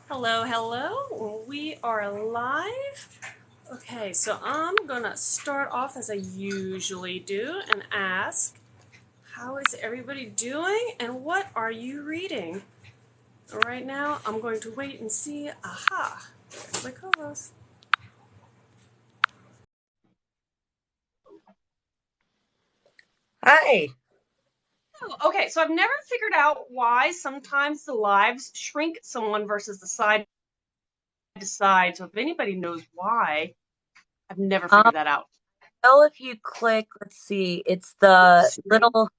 Hello, hello. We are live. Okay, so I'm gonna start off as I usually do and ask, how is everybody doing and what are you reading? Right now, I'm going to wait and see. Aha, there's my co-host. Hi. Oh, okay, so I've never figured out why sometimes the lives shrink someone versus the side to side. So if anybody knows why, I've never Um, figured that out. well, if you click, let's see, it's the Stream. little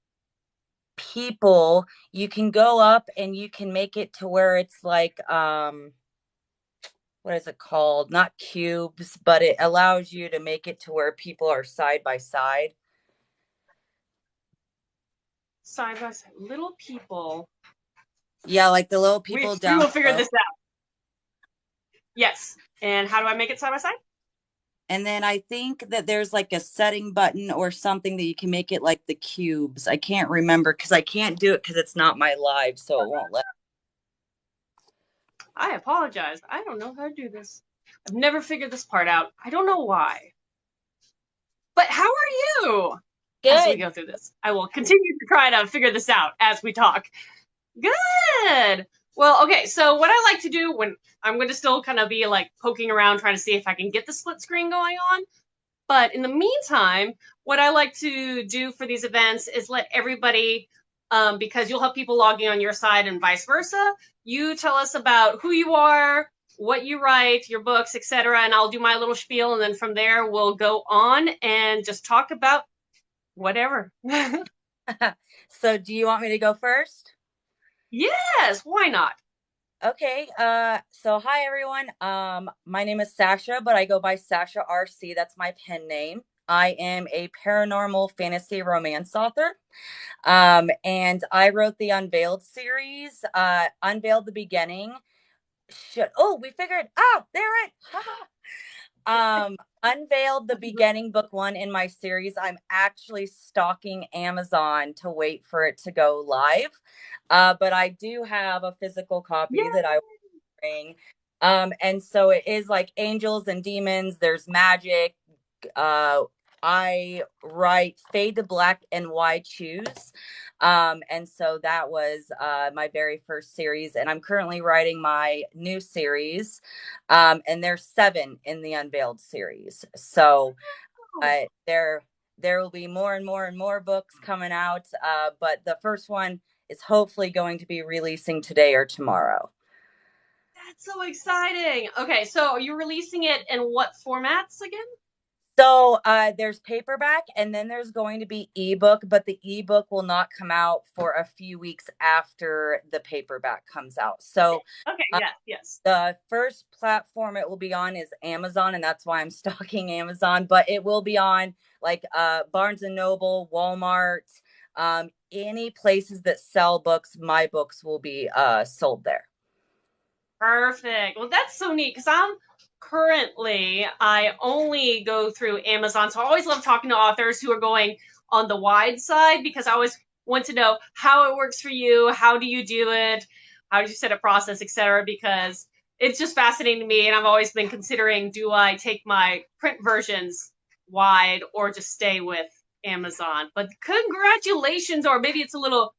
people. You can go up and you can make it to where it's like, what is it called? Not cubes, but it allows you to make it to where people are side by side. Side by side. Little people. Yeah, like the little We people we down will figure below. this out. Yes. And how do I make it side by side? And then I think that there's like a setting button or something that you can make it like the cubes. I can't remember because I can't do it because it's not my live, so it won't let. I apologize. I don't know how to do this. I've never figured this part out. I don't know why. But how are you as we Good. go through this? I will continue to try to figure this out as we talk. Good. Well, okay, so what I like to do when I'm going to still kind of be like poking around trying to see if I can get the split screen going on. But in the meantime, what I like to do for these events is let everybody, because you'll have people logging on your side and vice versa. You tell us about who you are, what you write, your books, etc., and I'll do my little spiel, and then from there we'll go on and just talk about whatever. So do you want me to go first? Yes, why not? Okay, so hi everyone. My name is Sasha, but I go by Sasha R.C. That's my pen name. I am a paranormal fantasy romance author. And I wrote the Unveiled series, Unveiled the Beginning. We figured, there it. Unveiled the Beginning book one in my series. I'm actually stalking Amazon to wait for it to go live. But I do have a physical copy that I ring. And so it is like angels and demons. There's magic. Uh, I write fade to black and why choose. And so that was my very first series, and I'm currently writing my new series. And there's seven in the Unveiled series. So Oh, there will be more and more and more books coming out. But the first one is hopefully going to be releasing today or tomorrow. that's so exciting. Okay, so you're releasing it in what formats again? So there's paperback and then there's going to be ebook, but the ebook will not come out for a few weeks after the paperback comes out. So Okay, uh, yes, yes. the first platform it will be on is Amazon, and that's why I'm stalking Amazon, but it will be on like Barnes and Noble, Walmart, any places that sell books, my books will be sold there. Perfect. Well, that's so neat because I only go through Amazon. So I always love talking to authors who are going on the wide side because I always want to know how it works for you. How do you do it? How do you set a process, etc. Because it's just fascinating to me. And I've always been considering, do I take my print versions wide or just stay with Amazon? But congratulations, or maybe it's a little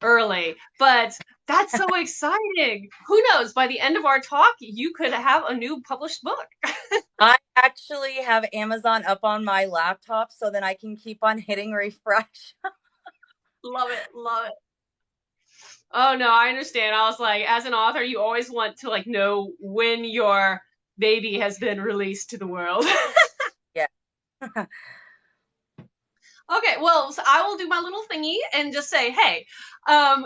early, but that's so exciting. Who knows? By the end of our talk, you could have a new published book. I actually have Amazon up on my laptop so then I can keep on hitting refresh. Love it. Love it. Oh no, I understand. I was like, as an author, you always want to like know when your baby has been released to the world. Yeah. Okay, well, so I will do my little thingy and just say, hey,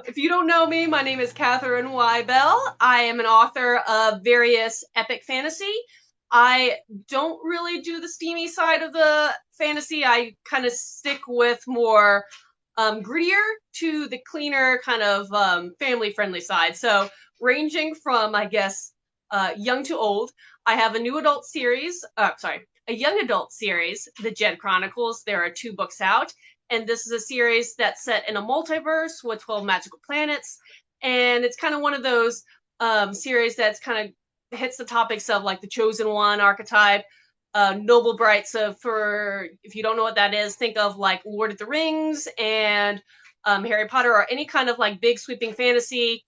if you don't know me, my name is Catherine Y. Bell. I am an author of various epic fantasy. I don't really do the steamy side of the fantasy. I kind of stick with more grittier to the cleaner kind of family friendly side. So, ranging from, I guess, young to old, I have a new adult series. Sorry, a young adult series, The Jed Chronicles. There are two books out, and this is a series that's set in a multiverse with 12 magical planets. And it's kind of one of those series that's kind of hits the topics of like the chosen one archetype, noble bright. So for if you don't know what that is, think of like Lord of the Rings and Harry Potter, or any kind of like big sweeping fantasy,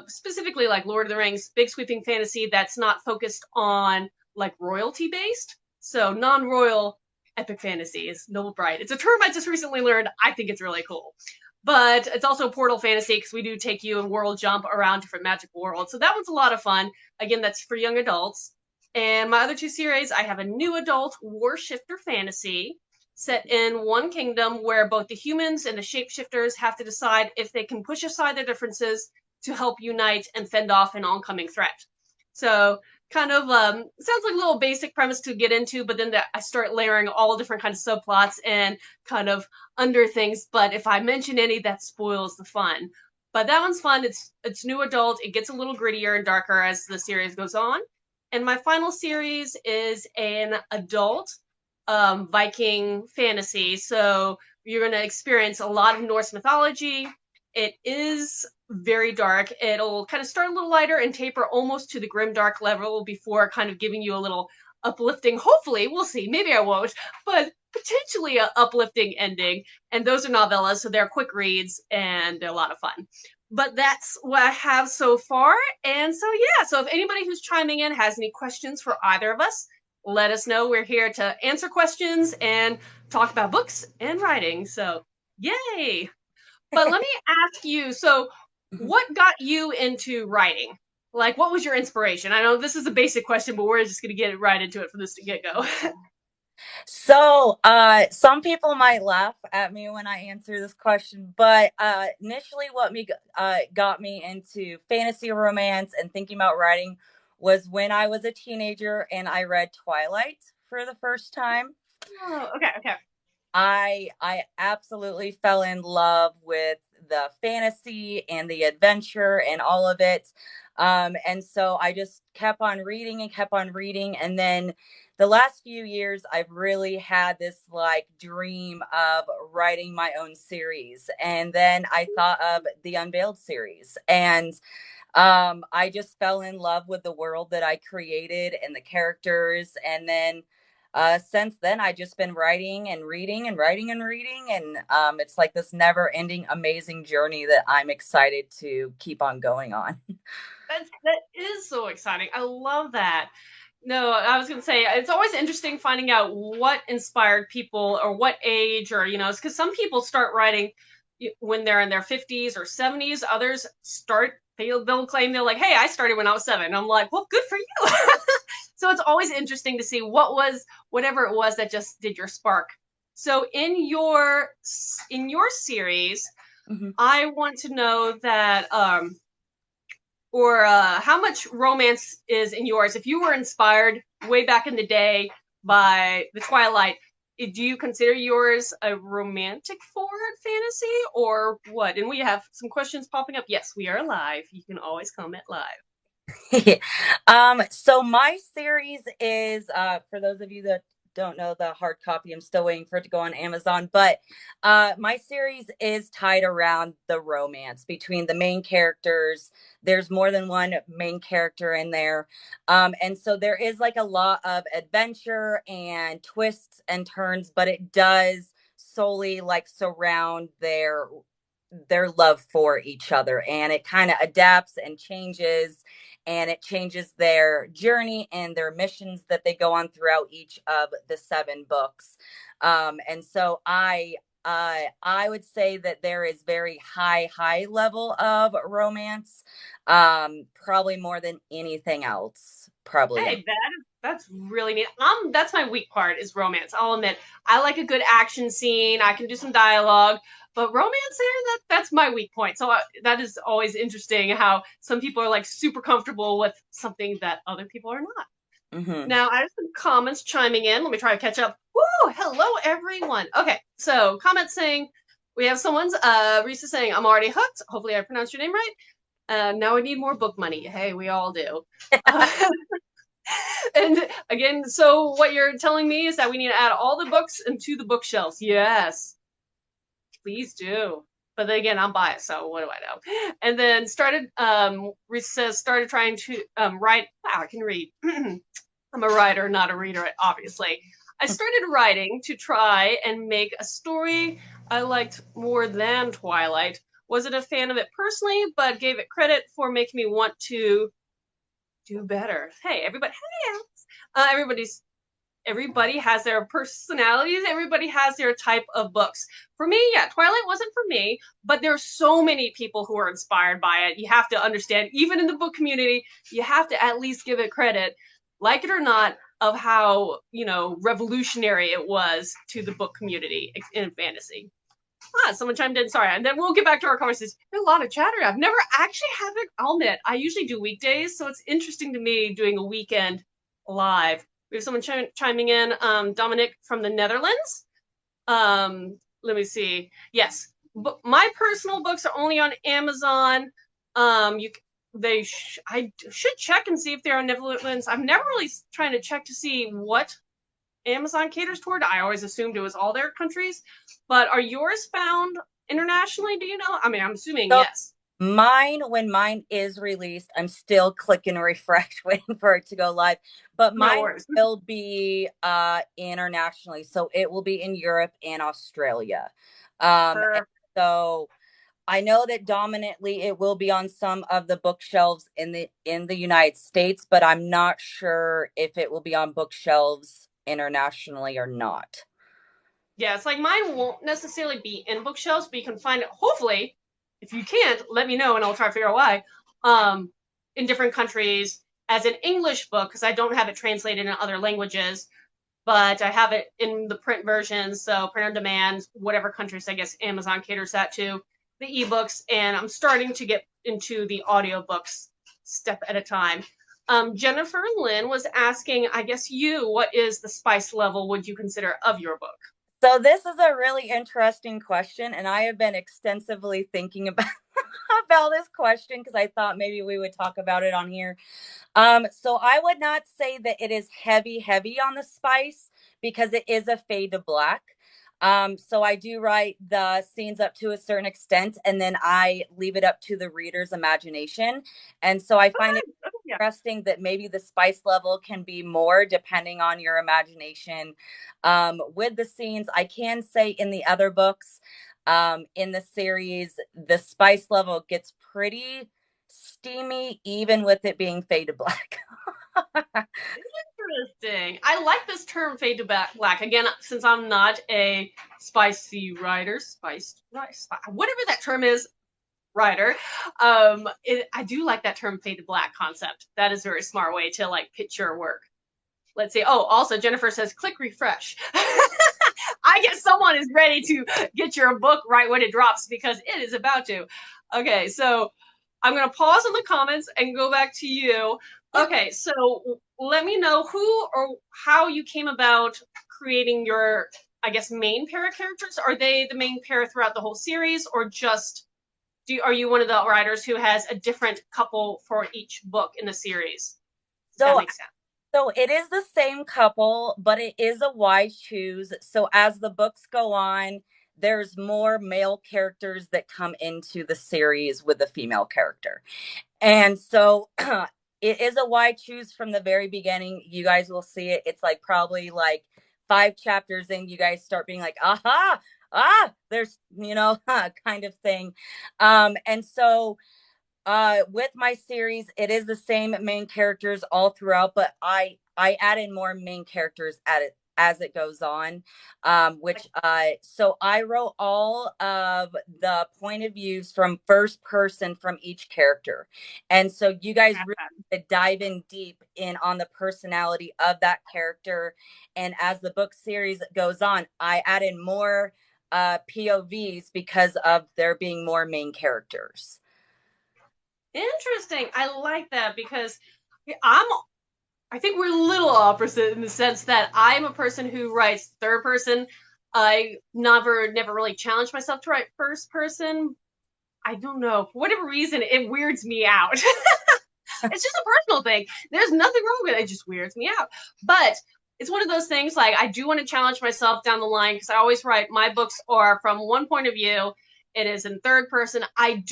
specifically like Lord of the Rings, big sweeping fantasy that's not focused on like royalty based. So non-royal epic fantasy is noble bright. It's a term I just recently learned. I think it's really cool. But it's also portal fantasy because we do take you and world jump around different magical worlds. So that one's a lot of fun. Again, that's for young adults. And my other two series, I have a new adult war shifter fantasy set in one kingdom where both the humans and the shapeshifters have to decide if they can push aside their differences to help unite and fend off an oncoming threat. So kind of sounds like a little basic premise to get into, but then I start layering all different kinds of subplots and kind of under things. But if I mention any, that spoils the fun. But that one's fun. It's new adult. It gets a little grittier and darker as the series goes on. And my final series is an adult Viking fantasy. So you're going to experience a lot of Norse mythology. It is very dark. It'll kind of start a little lighter and taper almost to the grim dark level before kind of giving you a little uplifting, hopefully, we'll see, maybe I won't, but potentially a uplifting ending. And those are novellas, so they're quick reads and they're a lot of fun. But that's what I have so far. And so, yeah, so if anybody who's chiming in has any questions for either of us, let us know. We're here to answer questions and talk about books and writing. So, yay! But let me ask you, so what got you into writing? Like, what was your inspiration? I know this is a basic question, but we're just going to get right into it from this get go. So, some people might laugh at me when I answer this question, but initially, what got me into fantasy romance and thinking about writing was when I was a teenager and I read Twilight for the first time. Oh, okay, okay. I absolutely fell in love with the fantasy and the adventure and all of it. And so I just kept on reading and kept on reading. And then the last few years, I've really had this like dream of writing my own series. And then I thought of the Unveiled series. And I just fell in love with the world that I created and the characters. And then since then, I've just been writing and reading and writing and reading. And it's like this never ending, amazing journey that I'm excited to keep on going on. That is so exciting. I love that. No, I was going to say it's always interesting finding out what inspired people or what age, or it's because some people start writing when they're in their 50s or 70s. Others start they'll claim they're like, hey, I started when I was 7. And I'm like, well, good for you. So it's always interesting to see whatever it was that just did your spark. So in your series, Mm-hmm. I want to know that or how much romance is in yours. If you were inspired way back in the day by the Twilight, do you consider yours a romantic forward fantasy or what? And we have some questions popping up. Yes, we are live. You can always comment live. So my series is for those of you that don't know the hard copy, I'm still waiting for it to go on Amazon, but my series is tied around the romance between the main characters. There's more than one main character in there. And so there is like a lot of adventure and twists and turns, but it does solely like surround their love for each other, and it kind of adapts and changes, and it changes their journey and their missions that they go on throughout each of the 7 books. And so I would say that there is very high level of romance, probably more than anything else, probably. Hey, that's really neat. That's my weak part is romance. I'll admit I like a good action scene. I can do some dialogue, but romance that's my weak point. So that is always interesting how some people are like super comfortable with something that other people are not. Mm-hmm. Now I have some comments chiming in. Let me try to catch up. Woo! Hello everyone. Okay, so comments saying we have someone's Risa saying I'm already hooked. Hopefully I pronounced your name right. Now I need more book money. Hey, we all do. And again, so what you're telling me is that we need to add all the books into the bookshelves. Yes, please do. But then again, I'm biased, so what do I know? And then started trying to write. Wow, I can read. I'm a writer, not a reader, obviously. I started writing to try and make a story I liked more than Twilight. Wasn't a fan of it personally, but gave it credit for making me want to do better. Hey, everybody, hey, everybody's everybody has their personalities. Everybody has their type of books. For me, yeah, Twilight wasn't for me, but there's so many people who are inspired by it. You have to understand, even in the book community, you have to at least give it credit, like it or not, of how, revolutionary it was to the book community in fantasy. Someone chimed in. Sorry, and then we'll get back to our conversation. There's a lot of chatter. I've never actually had it. I'll admit, I usually do weekdays, so it's interesting to me doing a weekend live. We have someone chiming in. Dominic from the Netherlands. Let me see. Yes, but my personal books are only on Amazon. You I should check and see if they're on Netherlands. I'm never really trying to check to see what Amazon caters toward. I always assumed it was all their countries. But are yours found internationally? Do you know? I mean, I'm assuming So yes. when mine is released, I'm still clicking refresh, waiting for it to go live. But No mine worries. will be internationally. So it will be in Europe and Australia. And so I know that dominantly it will be on some of the bookshelves in the United States, but I'm not sure if it will be on bookshelves internationally or not. Yeah, it's like mine won't necessarily be in bookshelves, but you can find it. Hopefully, if you can't, let me know and I'll try to figure out why. In different countries as an English book because I don't have it translated in other languages, but I have it in the print version, so print on demand, whatever countries I guess Amazon caters that to, the ebooks, and I'm starting to get into the audiobooks step at a time. Jennifer Lynn was asking, I guess what is the spice level would you consider of your book? So this is a really interesting question, and I have been extensively thinking about about this question because I thought maybe we would talk about it on here. So I would not say that it is heavy on the spice because it is a fade to black. So I do write the scenes up to a certain extent, and then I leave it up to the reader's imagination. And so I find it Yeah. interesting that maybe the spice level can be more depending on your imagination. With the scenes, I can say in the other books, in the series, the spice level gets pretty steamy, even with it being faded black. Interesting. I like this term fade to black. Again, since I'm not a spicy writer, whatever that term is, writer, I do like that term fade to black concept. That is a very smart way to like pitch your work. Let's see. Oh, also Jennifer says click refresh. I guess someone is ready to get your book right when it drops because it is about to. Okay, so I'm going to pause in the comments and go back to you. Okay, so let me know who or how you came about creating your, I guess, main pair of characters. Are they the main pair throughout the whole series, or just are you one of the writers who has a different couple for each book in the series? Does that So make sense? So it is the same couple, but it is a why choose. So as the books go on, there's more male characters that come into the series with a female character. And so it is a why choose from the very beginning. You guys will see it. It's like probably like 5 chapters in, you guys start being like, aha, there's, kind of thing. And so with my series, it is the same main characters all throughout, but I add in more main characters at it as it goes on. Which so I wrote all of the point of views from first person from each character. And so you guys really dive in deep in on the personality of that character. And as the book series goes on, I add in more POVs because of there being more main characters. Interesting. I like that because I'm I think we're a little opposite in the sense that I'm a person who writes third person. I never really challenged myself to write first person. I don't know. For whatever reason, it weirds me out. It's just a personal thing. There's nothing wrong with it. It just weirds me out. But it's one of those things like I do want to challenge myself down the line because I always write my books are from one point of view it is in third person. I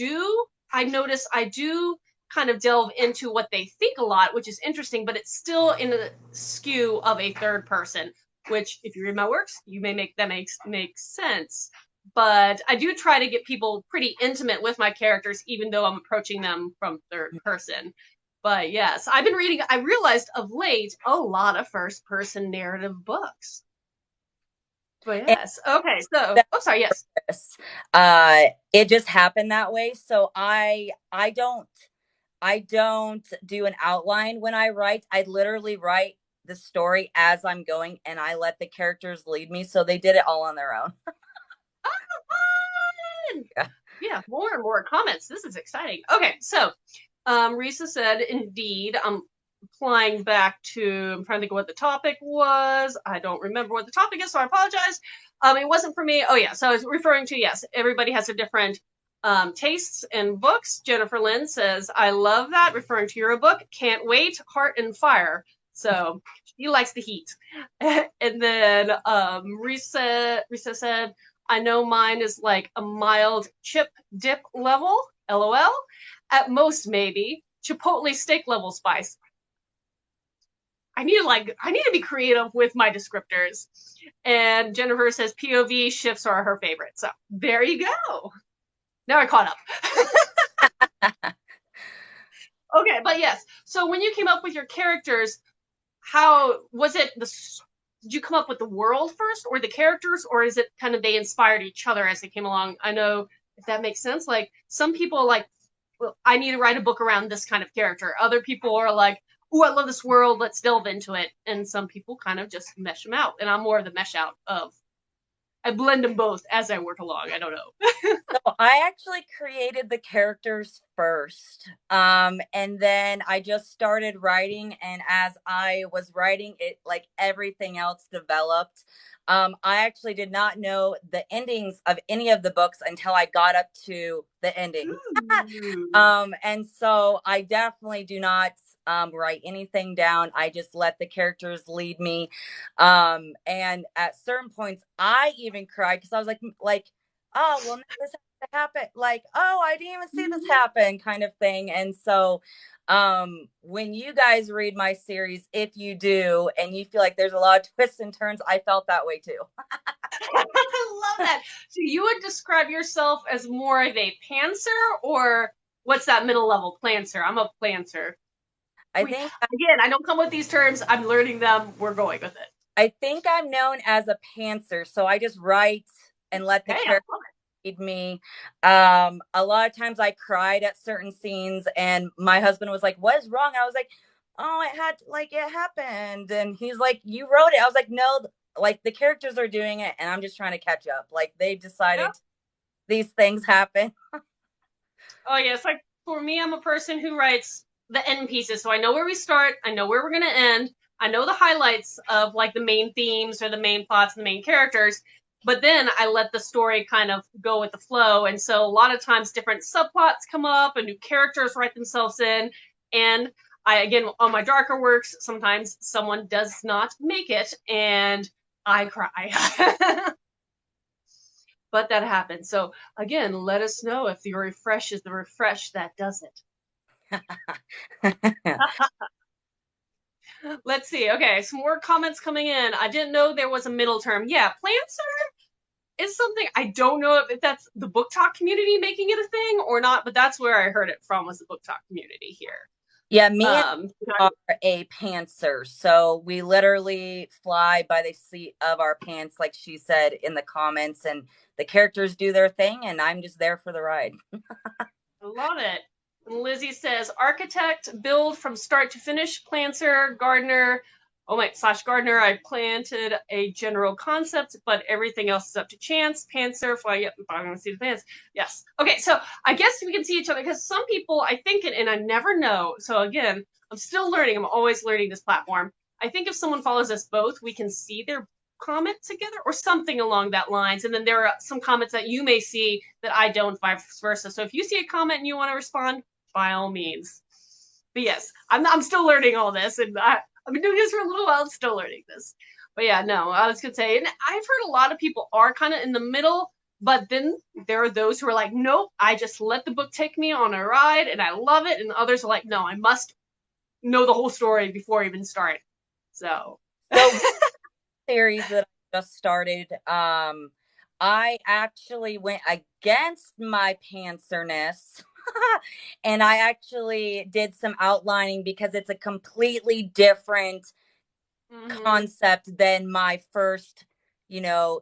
notice I do kind of delve into what they think a lot, which is interesting, but it's still in a skew of a third person, which if you read my works, you may make that makes sense. But I do try to get people pretty intimate with my characters, even though I'm approaching them from third person. But yes, I've been reading, I realized of late, a lot of first person narrative books. But And yes. Okay, so that oh sorry, yes. purpose, it just happened that way. So I don't do an outline when I write. I literally write the story as I'm going, and I let the characters lead me. So they did it all on their own. Yeah. Yeah, more and more comments. This is exciting. Okay, so Risa said, indeed, I'm applying back to, I'm trying to think of what the topic was. I don't remember what the topic is, so I apologize. It wasn't for me. Oh, yeah, so I was referring to, yes, everybody has a different tastes in books. Jennifer Lynn says, I love that, referring to your book. Can't wait, Heart and Fire. So she likes the heat. And then Risa said, I know mine is like a mild chip dip level, LOL. At most, maybe. Chipotle steak level spice. I need to be creative with my descriptors. And Jennifer says POV shifts are her favorite. So there you go. Now I caught up. Okay, but yes. So when you came up with your characters, how was it did you come up with the world first or the characters, or is it kind of they inspired each other as they came along? I know if that makes sense. Like some people are like, well, I need to write a book around this kind of character. Other people are like, oh, I love this world, let's delve into it. And some people kind of just mesh them out. And I'm more of the mesh out of I blend them both as I work along. I don't know. So I actually created the characters first. And then I just started writing. And as I was writing it, like everything else developed. I actually did not know the endings of any of the books until I got up to the ending. Ooh. And so I definitely do not write anything down. I just let the characters lead me. And at certain points, I even cried because I was like, oh, well, this has to happen. Like, oh, I didn't even see this happen, kind of thing. And so, when you guys read my series, if you do, and you feel like there's a lot of twists and turns, I felt that way too. I love that. So you would describe yourself as more of a pantser, or what's that middle level? Planter. I'm a planter. I We think again, I don't come with these terms. I'm learning them. We're going with it. I think I'm known as a pantser, so I just write and let the Hey, character lead me. A lot of times I cried at certain scenes, and my husband was like, "What is wrong?" I was like, "Oh, it happened," and he's like, "You wrote it." I was like, "No, like the characters are doing it, and I'm just trying to catch up. Like they decided yep. these things happen." Oh yes, like for me, I'm a person who writes the end pieces, so I know where we start, I know where we're gonna end, I know the highlights of like the main themes or the main plots and the main characters, but then I let the story kind of go with the flow, and so a lot of times different subplots come up and new characters write themselves in, and I again on my darker works, sometimes someone does not make it, and I cry. But that happens. So again, let us know if your refresh is the refresh that does it. Let's see. Okay, some more comments coming in. I didn't know there was a middle term. Yeah, Planter is something I don't know if that's the book talk community making it a thing or not, but that's where I heard it from was the book talk community here. Yeah, me and Um, are a pantser. So we literally fly by the seat of our pants, like she said in the comments, and the characters do their thing, and I'm just there for the ride. I love it. And Lizzie says, architect, build from start to finish, planter, gardener. Oh my, slash gardener, I planted a general concept, but everything else is up to chance. Pantser, fly, yep, I'm going to see the plants. Yes. Okay, so I guess we can see each other because some people, I think, and I never know. So again, I'm still learning. I'm always learning this platform. I think if someone follows us both, we can see their comment together or something along that lines. And then there are some comments that you may see that I don't, vice versa. So if you see a comment and you want to respond, by all means. But yes, I'm still learning all this, and I've been doing this for a little while, still learning this. But yeah, no, I was gonna say, and I've heard a lot of people are kind of in the middle. But then there are those who are like, nope, I just let the book take me on a ride and I love it. And others are like, no, I must know the whole story before I even start. So, So series that I just started, I actually went against my pantserness and I actually did some outlining because it's a completely different mm-hmm. concept than my first,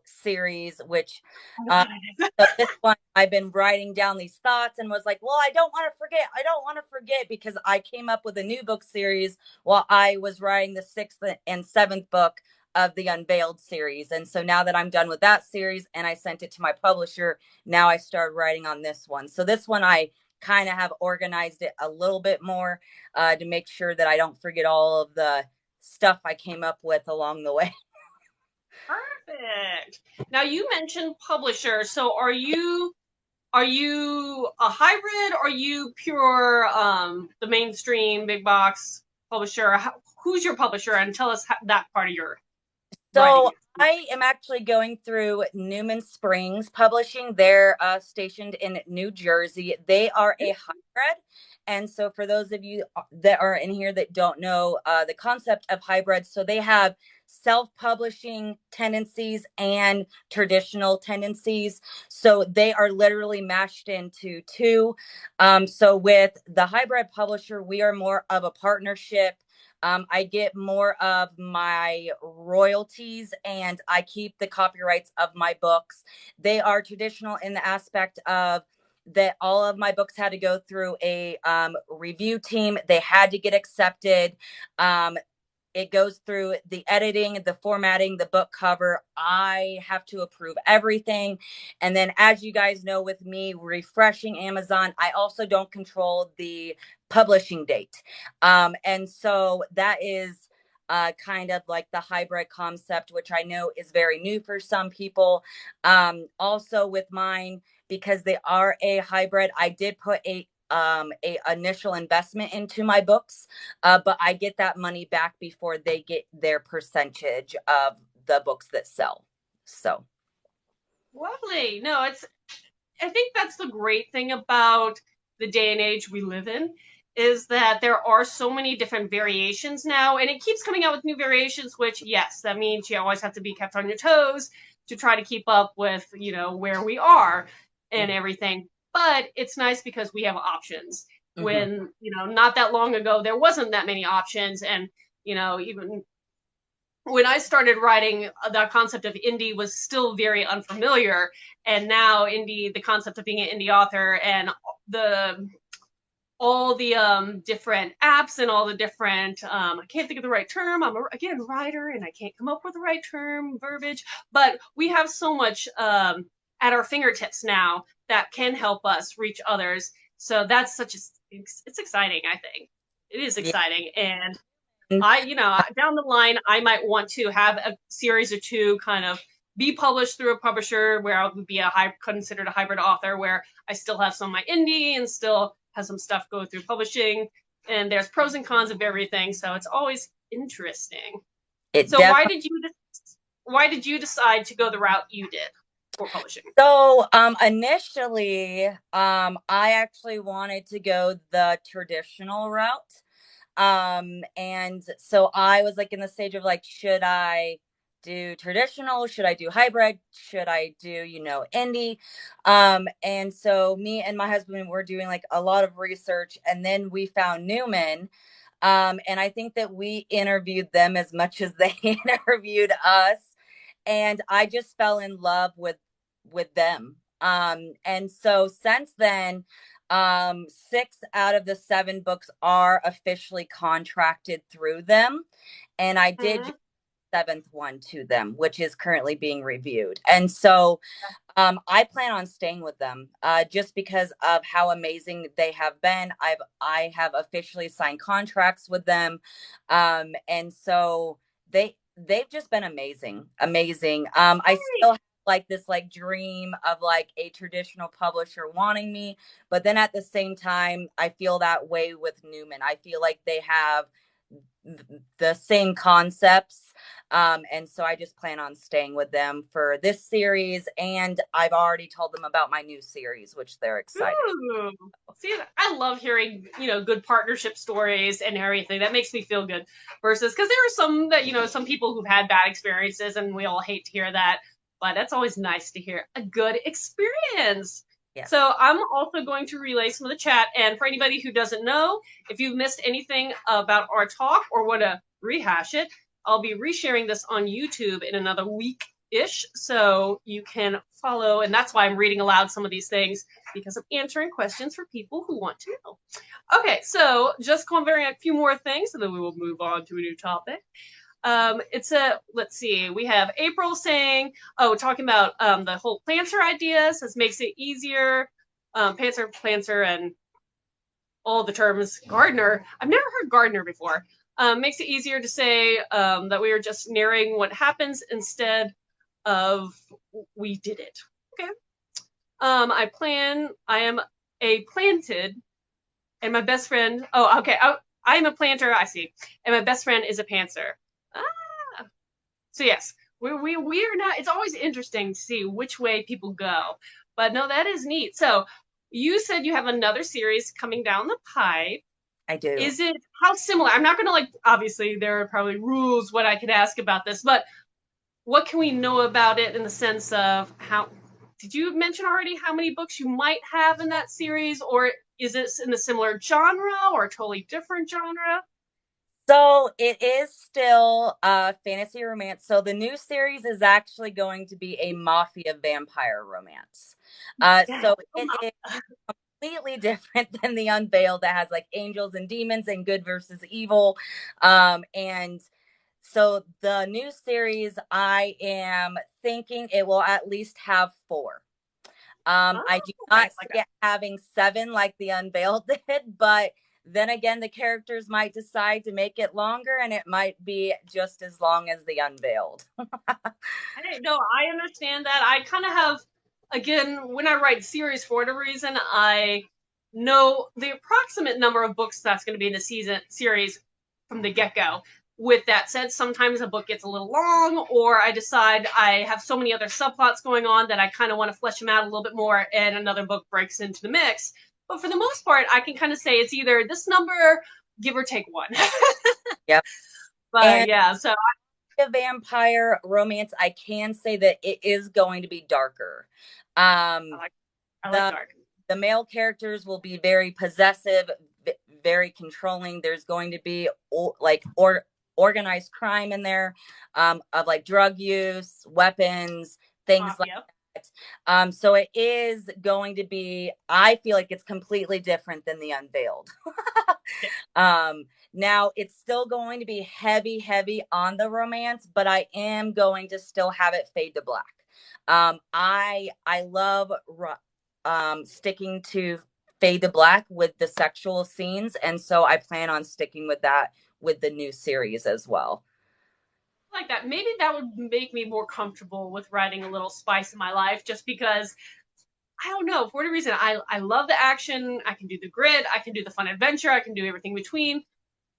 series, which I know um how it is. so this one I've been writing down these thoughts and was like, well, I don't want to forget. I don't want to forget because I came up with a new book series while I was writing the sixth and seventh book of the Unveiled series. And so now that I'm done with that series and I sent it to my publisher, now I started writing on this one. So this one I kind of have organized it a little bit more to make sure that I don't forget all of the stuff I came up with along the way. Perfect. Now you mentioned publisher. So are you a hybrid? Or are you pure the mainstream big box publisher? Who's your publisher? And tell us that part of your So writing. I am actually going through Newman Springs Publishing. They're stationed in New Jersey. They are a hybrid. And so, for those of you that are in here that don't know the concept of hybrid, so they have self publishing tendencies and traditional tendencies. So, they are literally mashed into two. So, with the hybrid publisher, we are more of a partnership. I get more of my royalties and I keep the copyrights of my books. They are traditional in the aspect of that all of my books had to go through a review team. They had to get accepted. Um, it goes through the editing, the formatting, the book cover. I have to approve everything. And then, as you guys know, with me refreshing Amazon, I also don't control the publishing date. And so that is kind of like the hybrid concept, which I know is very new for some people. Also, with mine, because they are a hybrid, I did put a initial investment into my books, but I get that money back before they get their percentage of the books that sell. So, Lovely. No, I think that's the great thing about the day and age we live in is that there are so many different variations now, and it keeps coming out with new variations, which, yes, that means you always have to be kept on your toes to try to keep up with, where we are and everything. But it's nice because we have options. mm-hmm. When, not that long ago, there wasn't that many options. And, even when I started writing, the concept of indie was still very unfamiliar, and now the concept of being an indie author and the all the different apps and all the different I can't think of the right term. I'm again writer and I can't come up with the right term verbiage, but we have so much at our fingertips now that can help us reach others. So that's it's exciting. I think it is Yeah. exciting, and down the line, I might want to have a series or two kind of be published through a publisher where I would be considered a hybrid author, where I still have some of my indie and still have some stuff go through publishing. And there's pros and cons of everything, so it's always interesting. It So definitely. why did you decide to go the route you did for publishing? So, initially, I actually wanted to go the traditional route. And so I was like in the stage of like, should I do traditional? Should I do hybrid? Should I do, indie? And so me and my husband were doing like a lot of research, and then we found Newman. And I think that we interviewed them as much as they interviewed us. And I just fell in love with them. And so since then, six out of the seven books are officially contracted through them. And I did Mm-hmm. seventh one to them, which is currently being reviewed. And so I plan on staying with them just because of how amazing they have been. I have officially signed contracts with them, and so they've just been amazing, amazing. I still have like this like dream of like a traditional publisher wanting me, but then at the same time, I feel that way with Newman. I feel like they have the same concepts And so I just plan on staying with them for this series. And I've already told them about my new series, which they're excited. Ooh. See, I love hearing, good partnership stories and everything. That makes me feel good. Versus, because there are some that, some people who've had bad experiences, and we all hate to hear that. But that's always nice to hear a good experience. Yes. So I'm also going to relay some of the chat. And for anybody who doesn't know, if you've missed anything about our talk or want to rehash it, I'll be resharing this on YouTube in another week-ish. So you can follow. And that's why I'm reading aloud some of these things, because I'm answering questions for people who want to know. Okay, so just covering a few more things, and then we will move on to a new topic. Let's see, we have April saying, talking about the whole planter idea, says makes it easier. Planter, and all the terms. Gardener, I've never heard gardener before. Makes it easier to say that we are just narrating what happens instead of we did it. Okay. I am a planted, and my best friend, okay, I am a planter, I see, and my best friend is a pantser. Ah. So yes, we are not, it's always interesting to see which way people go. But no, that is neat. So you said you have another series coming down the pipe. I do. Is it, how similar? I'm not going to, obviously there are probably rules what I could ask about this, but what can we know about it in the sense of how, did you mention already how many books you might have in that series, or is it in a similar genre or a totally different genre? So it is still fantasy romance. So the new series is actually going to be a mafia vampire romance. Yeah. So it is completely different than the Unveiled that has like angels and demons and good versus evil. And so the new series, I am thinking it will at least have 4. I do Okay, not see it having 7 like the Unveiled did, but then again, the characters might decide to make it longer, and it might be just as long as the Unveiled. Hey, no, I understand that. I kind of have, again, when I write series for whatever reason, I know the approximate number of books that's going to be in the series from the get-go. With that said, sometimes a book gets a little long, or I decide I have so many other subplots going on that I kind of want to flesh them out a little bit more, and another book breaks into the mix. But for the most part, I can kind of say it's either this number, give or take 1. Yep. But and yeah, so a vampire romance, I can say that it is going to be darker. I like dark. The male characters will be very possessive, very controlling. There's going to be organized crime in there, of like drug use, weapons, things like Yep. that. So it is going to be, I feel like it's completely different than the Unveiled. Now it's still going to be heavy on the romance, but I am going to still have it fade to black. I love sticking to fade to black with the sexual scenes, and so I plan on sticking with that with the new series as well. Like that. Maybe that would make me more comfortable with writing a little spice in my life, just because I don't know, for whatever reason, I love the action, I can do the grit, I can do the fun adventure, I can do everything between.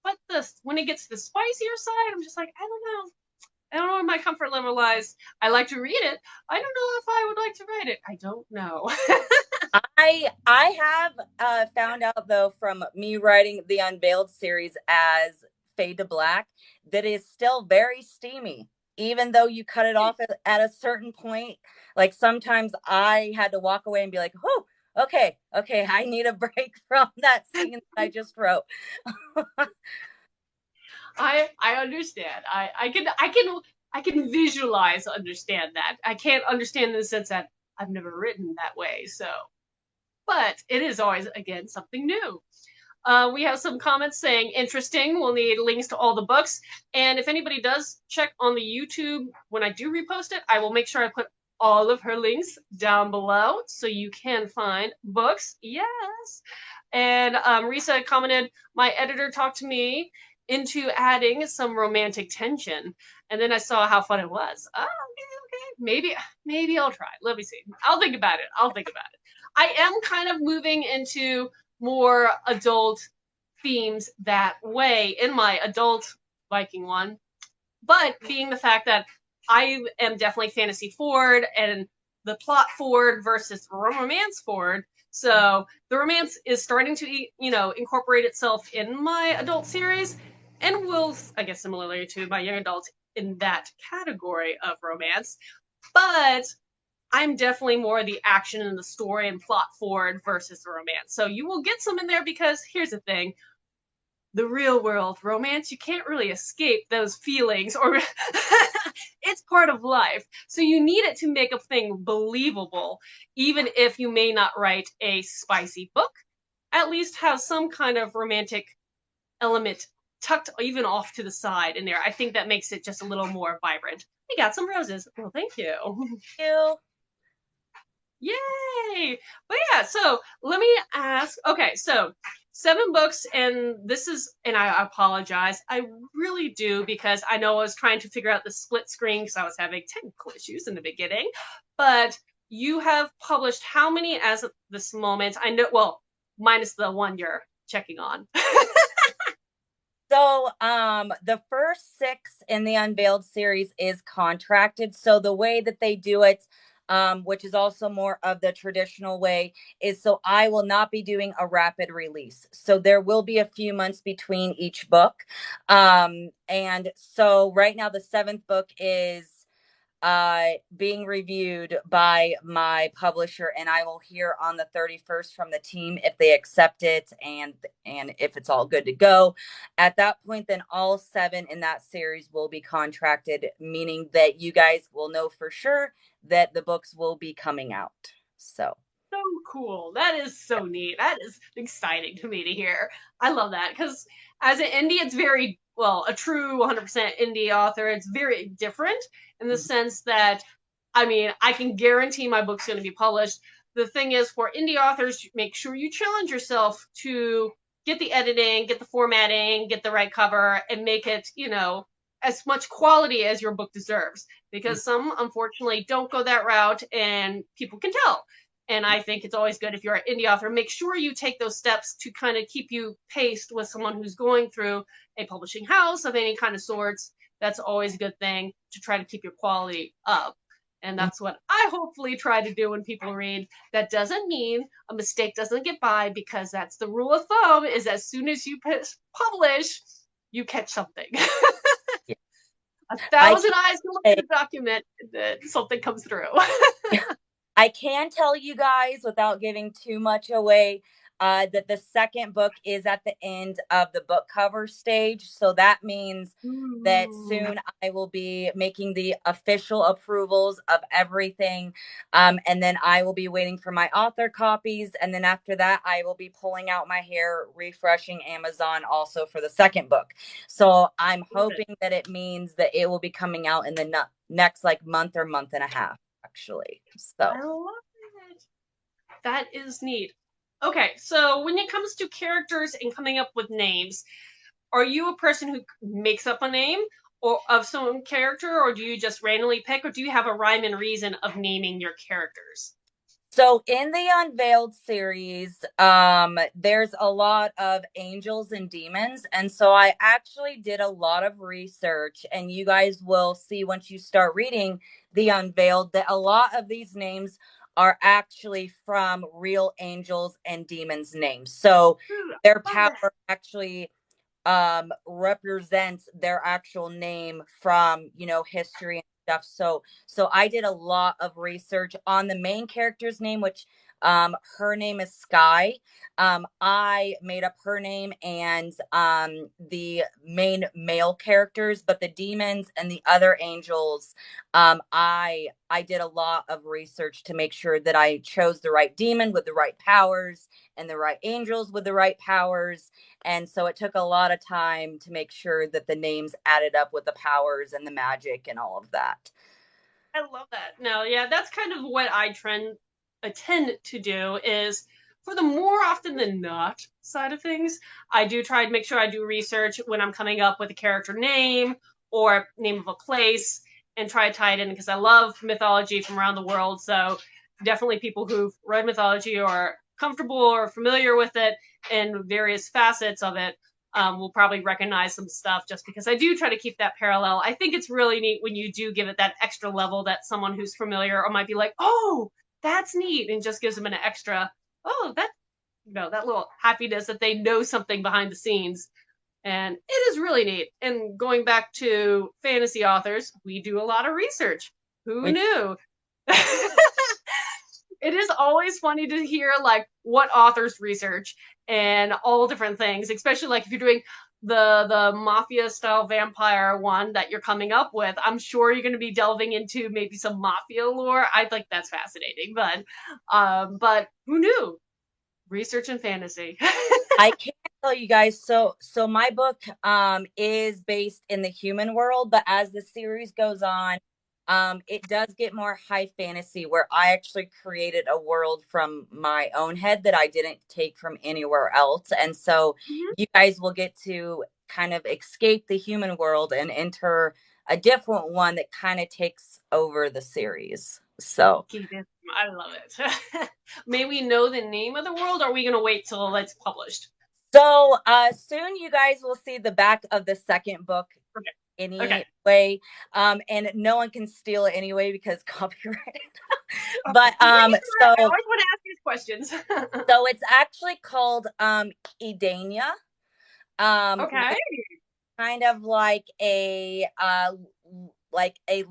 But when it gets to the spicier side, I'm just like, I don't know. I don't know where my comfort level lies. I like to read it. I don't know if I would like to write it. I don't know. I have found out though from me writing the Unveiled series as fade to black that is still very steamy, even though you cut it off at a certain point. Like sometimes I had to walk away and be like, oh, okay, I need a break from that scene that I just wrote. I understand. I can visualize understand that. I can't understand in the sense that I've never written that way. So, but it is always again something new. We have some comments saying interesting. We'll need links to all the books, and if anybody does check on the YouTube when I do repost it, I will make sure I put all of her links down below so you can find books. Yes. And Risa commented, my editor talked to me into adding some romantic tension. And then I saw how fun it was. Oh, okay. Maybe I'll try. Let me see. I'll think about it. I am kind of moving into more adult themes that way in my adult Viking one. But being the fact that I am definitely fantasy forward and the plot forward versus romance forward, so the romance is starting to, incorporate itself in my adult series, and will, I guess, similarly to my young adults in that category of romance. But I'm definitely more the action and the story and plot forward versus the romance. So you will get some in there because here's the thing, the real world romance, you can't really escape those feelings, or it's part of life. So you need it to make a thing believable, even if you may not write a spicy book. At least have some kind of romantic element tucked even off to the side in there. I think that makes it just a little more vibrant. We got some roses. Well, thank you. You. Yay! But yeah, so let me ask. Okay, so 7 books, and this is, and I apologize. I really do, because I know I was trying to figure out the split screen because I was having technical issues in the beginning. But you have published how many as of this moment? I know, well, minus the one you're checking on. So, the first 6 in the Unveiled series is contracted. So the way that they do it, which is also more of the traditional way, is so I will not be doing a rapid release. So there will be a few months between each book. And so right now the 7th book is being reviewed by my publisher, and I will hear on the 31st from the team if they accept it, and if it's all good to go. At that point, then all 7 in that series will be contracted, meaning that you guys will know for sure that the books will be coming out. So So cool. That is so neat. That is exciting to me to hear. I love that because as an indie, it's very, well, a true 100% indie author. It's very different in the sense that, I mean, I can guarantee my book's going to be published. The thing is, for indie authors, make sure you challenge yourself to get the editing, get the formatting, get the right cover, and make it, as much quality as your book deserves. Because some, unfortunately, don't go that route, and people can tell. And I think it's always good, if you're an indie author, make sure you take those steps to kind of keep you paced with someone who's going through a publishing house of any kind of sorts. That's always a good thing, to try to keep your quality up. And that's what I hopefully try to do when people read. That doesn't mean a mistake doesn't get by, because that's the rule of thumb, is as soon as you publish, you catch something. A I thousand can eyes can look say, at a document, that something comes through. I can tell you guys without giving too much away, that the second book is at the end of the book cover stage. So that means that Ooh. soon I will be making the official approvals of everything. And then I will be waiting for my author copies. And then after that, I will be pulling out my hair, refreshing Amazon also for the second book. So I'm hoping that it means that it will be coming out in the next like month or month and a half, actually. So. I love it. That is neat. Okay, so when it comes to characters and coming up with names, are you a person who makes up a name or of some character, or do you just randomly pick, or do you have a rhyme and reason of naming your characters? So in the Unveiled series, there's a lot of angels and demons. And so I actually did a lot of research, and you guys will see once you start reading the Unveiled that a lot of these names are actually from real angels and demons' names. So Ooh, their I love that. power actually represents their actual name from, history and stuff. So I did a lot of research on the main character's name, which her name is Sky. I made up her name and the main male characters, but the demons and the other angels, I did a lot of research to make sure that I chose the right demon with the right powers and the right angels with the right powers. And so it took a lot of time to make sure that the names added up with the powers and the magic and all of that. I love that. No, yeah, that's kind of what I tend to do, is for the more often than not side of things, I do try to make sure I do research when I'm coming up with a character name or name of a place, and try to tie it in, because I love mythology from around the world. So definitely people who've read mythology or are comfortable or familiar with it in various facets of it will probably recognize some stuff just because I do try to keep that parallel. I think it's really neat when you do give it that extra level that someone who's familiar or might be like, oh, that's neat, and just gives them an extra, oh, that, that little happiness that they know something behind the scenes. And it is really neat. And going back to fantasy authors, we do a lot of research. Who We knew? It is always funny to hear like what authors research and all different things, especially like if you're doing the mafia style vampire one that you're coming up with. I'm sure you're going to be delving into maybe some mafia lore. I think that's fascinating, but who knew? Research and fantasy. I can't tell you guys. So my book is based in the human world, but as the series goes on, it does get more high fantasy where I actually created a world from my own head that I didn't take from anywhere else. And so Mhm. you guys will get to kind of escape the human world and enter a different one that kind of takes over the series. So I love it. May we know the name of the world, or are we going to wait till it's published? soon you guys will see the back of the second book Okay. Okay. anyway. And no one can steal it anyway because copyright. Okay. But I always want to ask these questions. so it's actually called Edania. Okay. Which kind of like a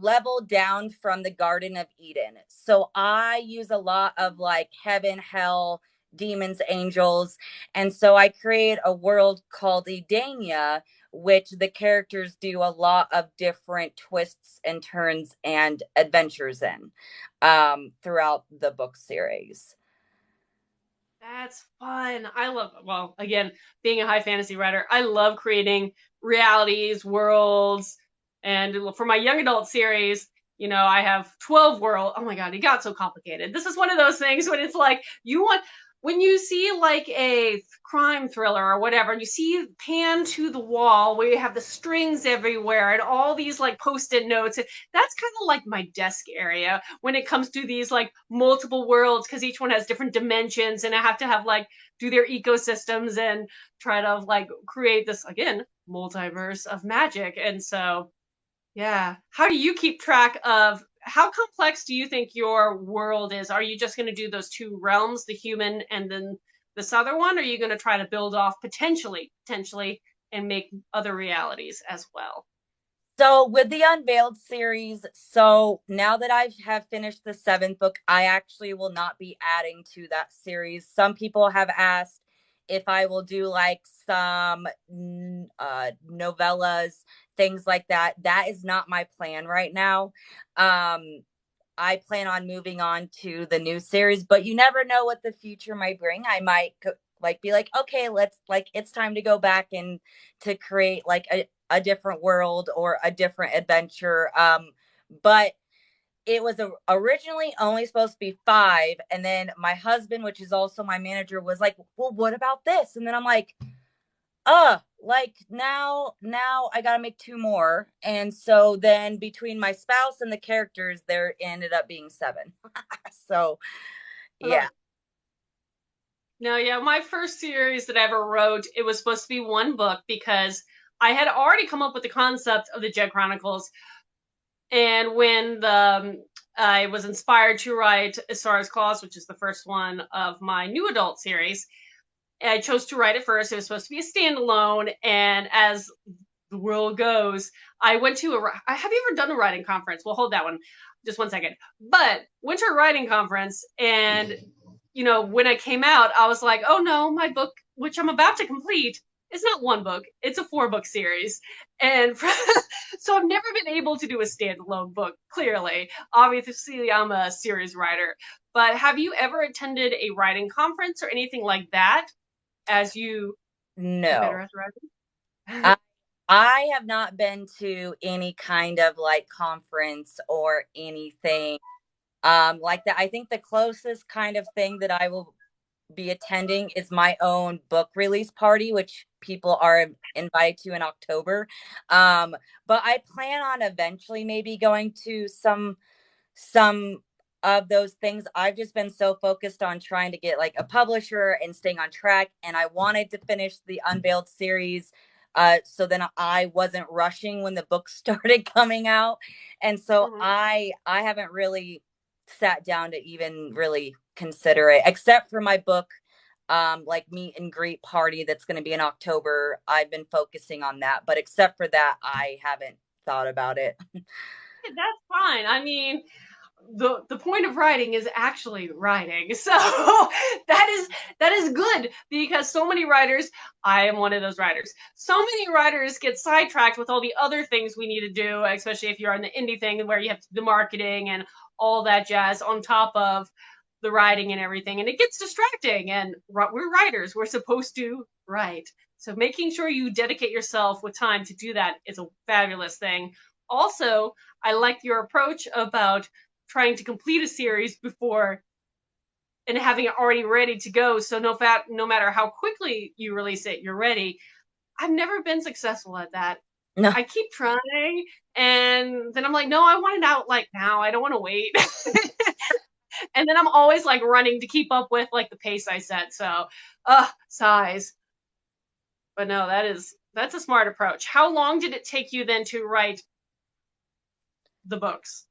level down from the Garden of Eden. So I use a lot of like heaven, hell, demons, angels, and so I create a world called Edania, which the characters do a lot of different twists and turns and adventures in throughout the book series. That's fun. I love, well, again, being a high fantasy writer, I love creating realities, worlds. And for my young adult series, I have 12 world. Oh my God, it got so complicated. This is one of those things when it's like, when you see like a crime thriller or whatever, and you see pan to the wall where you have the strings everywhere and all these like post-it notes, that's kind of like my desk area when it comes to these like multiple worlds, because each one has different dimensions and I have to have like do their ecosystems and try to like create this again multiverse of magic. And so yeah, how do you keep track of how complex do you think your world is? Are you just going to do those two realms, the human and then this other one? Or are you going to try to build off potentially and make other realities as well? So with the Unveiled series, so now that I have finished the seventh book, I actually will not be adding to that series. Some people have asked if I will do like some novellas, things like that. That is not my plan right now. Um, I plan on moving on to the new series, but you never know what the future might bring. I might like be like, okay, let's like it's time to go back and to create like a different world or a different adventure. But it was originally only supposed to be five, and then my husband, which is also my manager, was like, well, what about this? And then I'm like, like now I gotta make two more. And so then between my spouse and the characters, there ended up being seven. So I love yeah. it. No, yeah, my first series that I ever wrote, it was supposed to be one book because I had already come up with the concept of the Jet Chronicles. And when I was inspired to write Isara's Claws, which is the first one of my new adult series, I chose to write it first. It was supposed to be a standalone, and as the world goes, I went to have you ever done a writing conference? We'll hold that one just one second. But went to a writing conference, and when I came out, I was like, oh no, my book, which I'm about to complete, is not one book. It's a 4-book series. And so I've never been able to do a standalone book, clearly. Obviously, I'm a series writer. But have you ever attended a writing conference or anything like that as you get better No. at writing? I I have not been to any kind of like conference or anything like that. I think the closest kind of thing that I will be attending is my own book release party, which people are invited to in October. But I plan on eventually maybe going to some of those things. I've just been so focused on trying to get like a publisher and staying on track. And I wanted to finish the Unveiled series. So then I wasn't rushing when the books started coming out. And so Mhm. I haven't really sat down to even really consider it, except for my book, like meet and greet party that's going to be in October. I've been focusing on that, but except for that, I haven't thought about it. That's fine. I mean, the point of writing is actually writing. So that is good because so many writers, I am one of those writers. So many writers get sidetracked with all the other things we need to do, especially if you're on the indie thing where you have the marketing and all that jazz on top of the writing and everything, and it gets distracting. And we're writers; we're supposed to write. So making sure you dedicate yourself with time to do that is a fabulous thing. Also, I like your approach about trying to complete a series before and having it already ready to go. So no matter how quickly you release it, you're ready. I've never been successful at that. No. I keep trying, and then I'm like, no, I want it out like now. I don't want to wait. And then I'm always like running to keep up with like the pace I set. So, size. But no, that's a smart approach. How long did it take you then to write the books?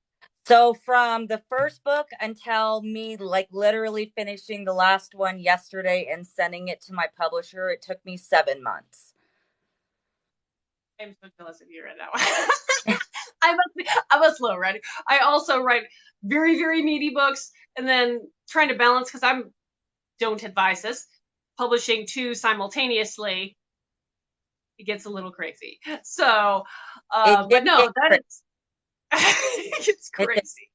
So from the first book until me like literally finishing the last one yesterday and sending it to my publisher, it took me 7 months. I'm so jealous of you right now. I'm a slow writer. I also write very, very meaty books and then trying to balance because I'm don't advise this. Publishing two simultaneously, it gets a little crazy. So, It did but no, get that crazy. is it's It did. crazy.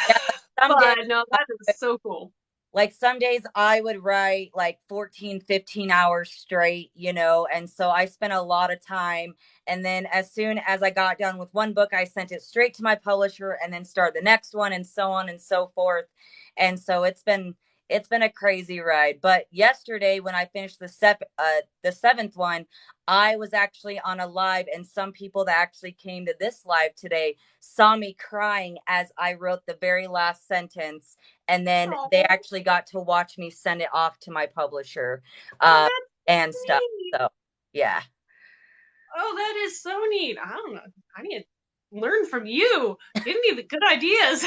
Yeah, some days, But no, that is so cool. like some days I would write like 14, 15 hours straight, and so I spent a lot of time. And then as soon as I got done with one book, I sent it straight to my publisher and then start the next one and so on and so forth. And so it's been a crazy ride. But yesterday when I finished the seventh one, I was actually on a live, and some people that actually came to this live today saw me crying as I wrote the very last sentence, and then they Oh, actually got to watch me send it off to my publisher, oh, uh, that's and stuff. neat. So yeah. Oh, that is so neat. I don't know. I need to learn from you. Give me the good ideas.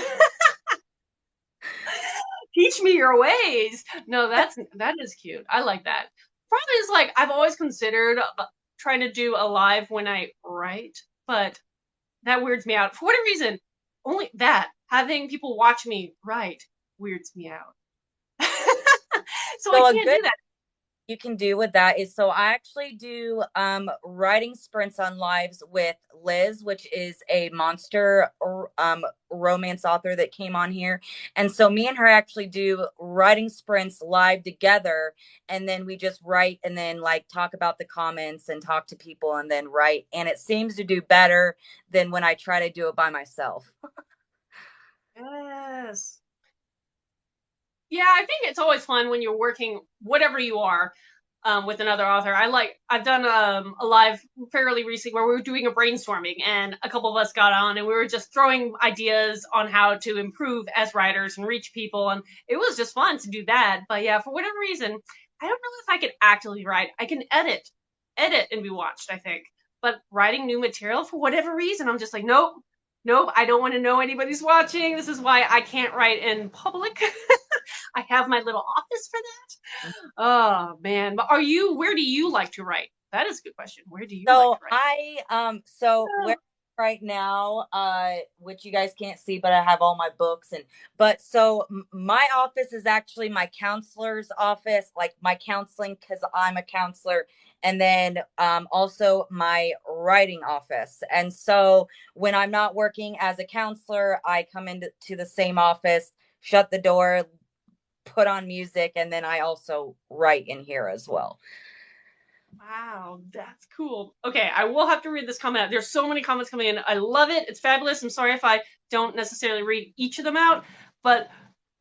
Teach me your ways. No, that is cute. I like that. Problem is, like, I've always considered trying to do a live when I write, but that weirds me out for whatever reason. Only that having people watch me write weirds me out. So I So a can't good do that. you can do with that is, so I actually do writing sprints on lives with Liz, which is a monster romance author that came on here. And so me and her actually do writing sprints live together, and then we just write and then like talk about the comments and talk to people and then write, and it seems to do better than when I try to do it by myself. Yes. Yeah, I think it's always fun when you're working, whatever you are, with another author. I've done a live fairly recently where we were doing a brainstorming and a couple of us got on and we were just throwing ideas on how to improve as writers and reach people. And it was just fun to do that. But yeah, for whatever reason, I don't know if I could actively write. I can edit and be watched, I think. But writing new material, for whatever reason, I'm just like, nope, nope, I don't want to know anybody's watching. This is why I can't write in public. I have my little office for that. Oh man, but where do you like to write? That is a good question. Where do you like So to write? so where right now, which you guys can't see, but I have all my books, and but so my office is actually my counselor's office, like my counseling, because I'm a counselor, and then also my writing office. And so when I'm not working as a counselor, I come into to the same office, shut the door, put on music, and then I also write in here as well. Wow, that's cool. Okay, I will have to read this comment out. There's so many comments coming in. I love it. It's fabulous. I'm sorry if I don't necessarily read each of them out, but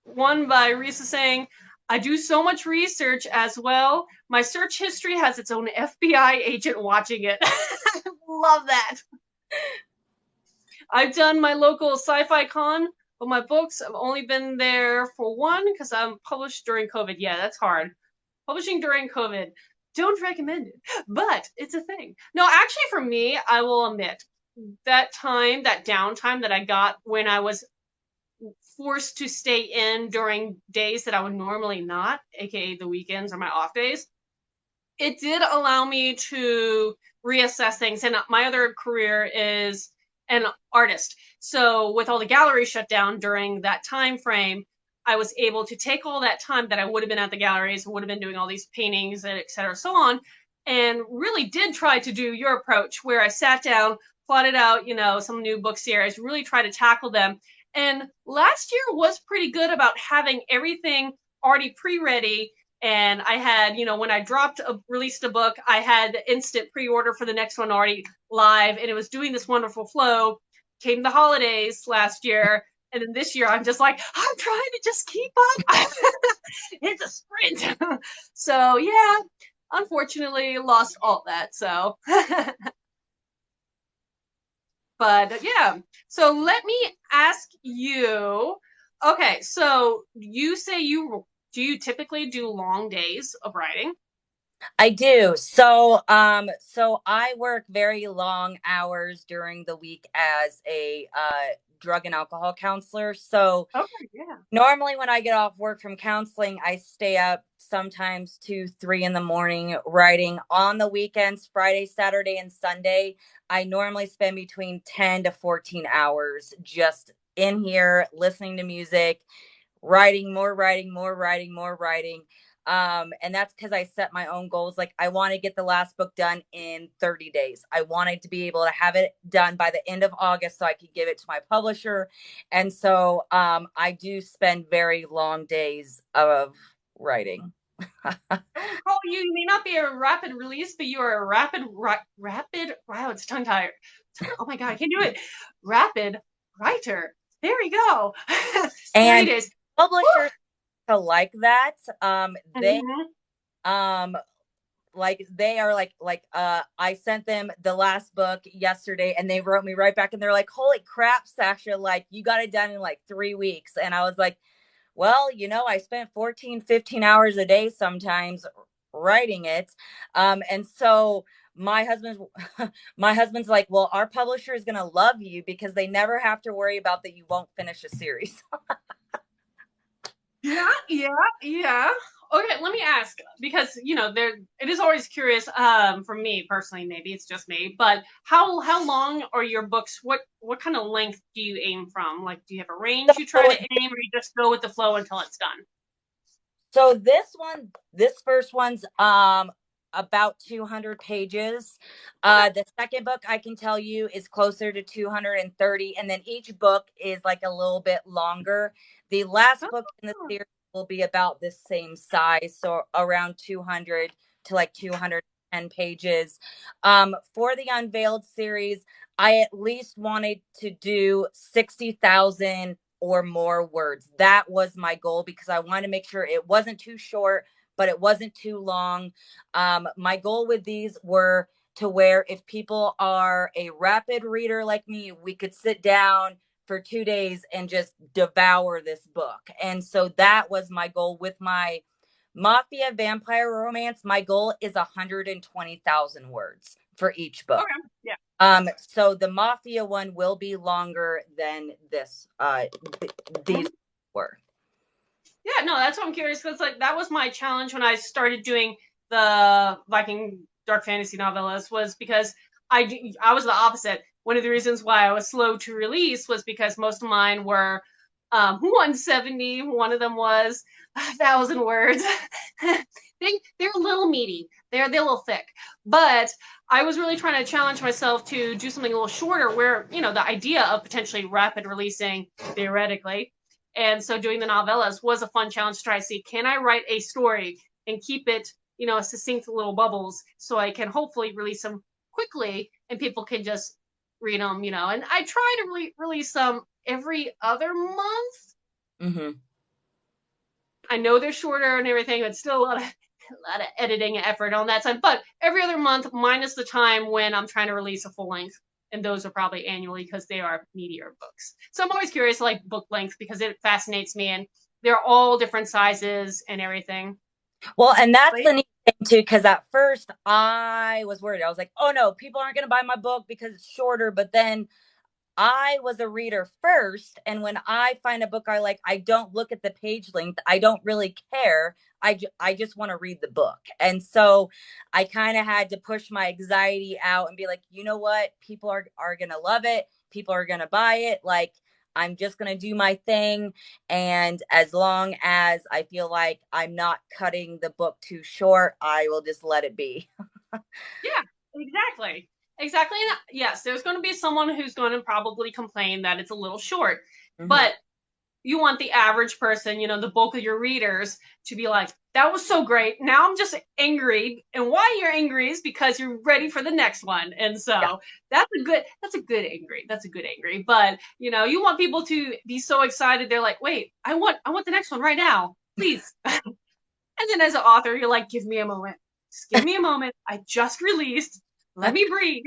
one by Risa saying, I do so much research as well. My search history has its own FBI agent watching it. Love that. I've done my local sci-fi con but my books have only been there for one because I'm published during COVID. Yeah, that's hard. Publishing during COVID, don't recommend it, but it's a thing. No, actually, for me, I will admit that time, that downtime that I got when I was forced to stay in during days that I would normally not, aka the weekends or my off days, it did allow me to reassess things. And my other career is an artist. So with all the galleries shut down during that time frame, I was able to take all that time that I would have been at the galleries, would have been doing all these paintings, and et cetera, so on, and really did try to do your approach where I sat down, plotted out, some new book series, really try to tackle them. And last year was pretty good about having everything already pre-ready, and I had, when I released a book, I had instant pre-order for the next one already live, and it was doing this wonderful flow. Came the holidays last year, and then this year I'm just like, I'm trying to just keep up. It's a sprint. So yeah, unfortunately lost all that. So, but yeah. So let me ask you. Okay, so you say do you typically do long days of writing? I do. So I work very long hours during the week as a drug and alcohol counselor. So Okay, yeah. normally when I get off work from counseling, I stay up sometimes 2, 3 in the morning writing. On the weekends, Friday, Saturday, and Sunday, I normally spend between 10 to 14 hours just in here listening to music, writing, more writing, more writing, more writing. And that's because I set my own goals. Like, I want to get the last book done in 30 days. I wanted to be able to have it done by the end of August so I could give it to my publisher. And so I do spend very long days of writing. I wouldn't call you. You may not be a rapid release, but you are a rapid. Wow, it's tongue tired. Oh my god, I can't do it. Rapid writer. There we go. 30 And days. publishers like that. They Mm-hmm. um like they are like I sent them the last book yesterday and they wrote me right back and they're like, holy crap, Sasha, like you got it done in like 3 weeks. And I was like, well, I spent 14, 15 hours a day sometimes writing it. And so my husband's my husband's like, well, our publisher is going to love you because they never have to worry about that you won't finish a series. Yeah, yeah, yeah. Okay, let me ask because there it is always curious for me personally, maybe it's just me, but how long are your books? What kind of length do you aim from? Like, do you have a range you try So to aim, or you just go with the flow until it's done? So this first one's about 200 pages. Okay. The second book I can tell you is closer to 230, and then each book is like a little bit longer. The last book in the Oh, series will be about the same size, so around 200 to like 210 pages. For the Unveiled series, I at least wanted to do 60,000 or more words. That was my goal because I wanted to make sure it wasn't too short, but it wasn't too long. My goal with these were to where if people are a rapid reader like me, we could sit down for 2 days and just devour this book. And so that was my goal with my Mafia vampire romance. My goal is 120,000 words for each book. okay. Yeah. So the Mafia one will be longer than this. These were. Yeah, no, that's what I'm curious because like that was my challenge when I started doing the Viking dark fantasy novellas was because I was the opposite. One of the reasons why I was slow to release was because most of mine were 170. One of them was 1,000 words. They're a little meaty. They're a little thick, but I was really trying to challenge myself to do something a little shorter, where the idea of potentially rapid releasing theoretically, and so doing the novellas was a fun challenge to try to see, can I write a story and keep it, succinct little bubbles so I can hopefully release them quickly and people can just read them. And I try to release them every other month. Mm-hmm. I know they're shorter and everything, but still a lot of editing effort on that side. But every other month, minus the time when I'm trying to release a full length. and those are probably annually because they are meatier books. So I'm always curious, like book length, because it fascinates me, and they're all different sizes and everything. Well, and that's But the neat thing too, because at first I was worried. I was like, oh no, people aren't going to buy my book because it's shorter. But then I was a reader first, and when I find a book I like, I don't look at the page length. I don't really care. I just want to read the book. And so I kind of had to push my anxiety out and be like, you know what? People are going to love it. People are going to buy it. Like, I'm just going to do my thing. And as long as I feel like I'm not cutting the book too short, I will just let it be. yeah, exactly. Exactly. And yes, there's going to be someone who's going to probably complain that it's a little short, Mm-hmm. but you want the average person, the bulk of your readers, to be like, that was so great. Now I'm just angry. And why you're angry is because you're ready for the next one. And Yeah. so that's a good angry. That's a good angry. But you want people to be so excited. They're like, wait, I want the next one right now. Please. And then as an author, you're like, give me a moment. Just give me a moment. I just released. Let me breathe.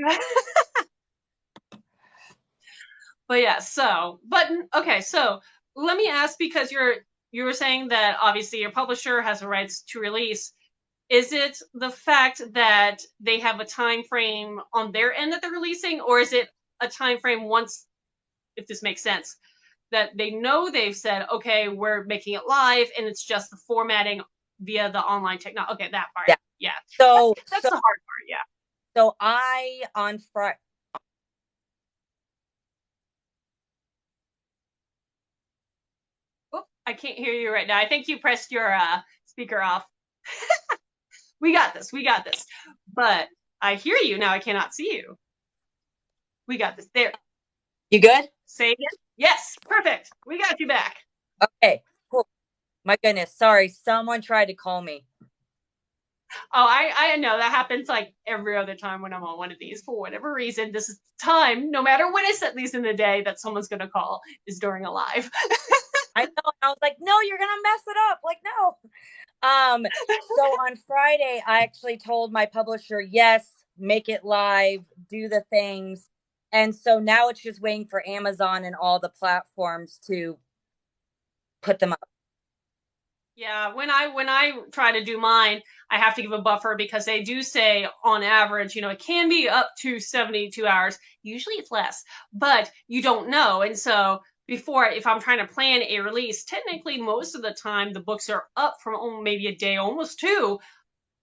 But yeah, okay, so let me ask, because you were saying that obviously your publisher has the rights to release. Is it the fact that they have a time frame on their end that they're releasing, or is it a time frame once, if this makes sense, that they know they've said, okay, we're making it live, and it's just the formatting via the online technology? Okay, that part. Yeah. Yeah. So, That's so, the hard part, yeah. so I on Friday. Oh, I can't hear you right now. I think you pressed your speaker off. We got this. We got this. But I hear you now. I cannot see you. We got this. There. You good? Say again. Yes. Perfect. We got you back. Okay, cool. My goodness, sorry. Someone tried to call me. Oh, I know that happens like every other time when I'm on one of these. For whatever reason, this is the time, no matter when it's at least in the day, that someone's going to call is during a live. I know. I was like, no, you're gonna mess it up. Like, no. So on Friday, I actually told my publisher, yes, make it live, do the things. And so now it's just waiting for Amazon and all the platforms to put them up. Yeah, when I try to do mine, I have to give a buffer because they do say on average, it can be up to 72 hours. Usually it's less, but you don't know. And so if I'm trying to plan a release, technically most of the time the books are up from maybe a day, almost two.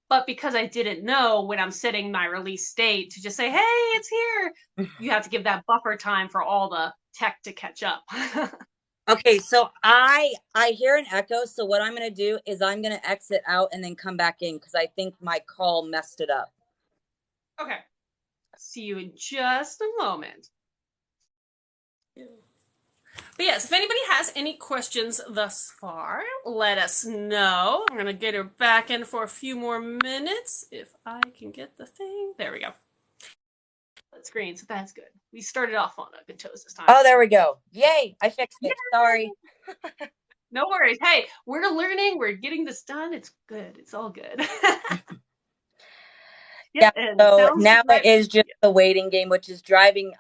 But because I didn't know when I'm setting my release date to just say, hey, it's here, you have to give that buffer time for all the tech to catch up. Okay, so I hear an echo. So what I'm gonna do is I'm gonna exit out and then come back in because I think my call messed it up. Okay. See you in just a moment. But yes, if anybody has any questions thus far, let us know. I'm going to get her back in for a few more minutes if I can get the thing. There we go. That's green, so that's good. We started off on a good toes this time. Oh, there we go. Yay, I fixed it. Sorry. No worries. Hey, we're learning. We're getting this done. It's good. It's all good. Yep, Yeah, and the so sounds now just it right. is just the waiting game, which is driving.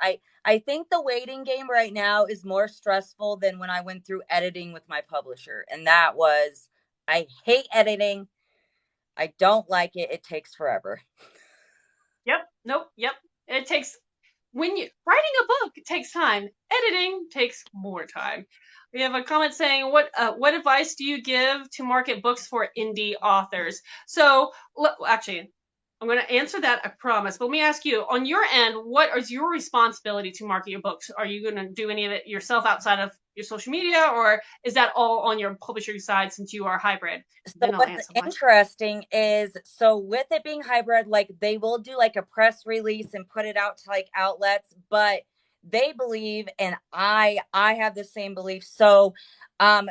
I think the waiting game right now is more stressful than when I went through editing with my publisher. And that was, I hate editing. I don't like it. It takes forever. Yep. Nope. Yep. It takes when you writing a book takes time. Editing takes more time. We have a comment saying, "What advice do you give to market books for indie authors?" So, actually, I'm going to answer that, I promise. But let me ask you, on your end, what is your responsibility to market your books? Are you going to do any of it yourself outside of your social media, or is that all on your publishing side since you are hybrid? So Then I'll what's answer mine. interesting is, so with it being hybrid, like they will do like a press release and put it out to like outlets, but they believe, and I have the same belief. So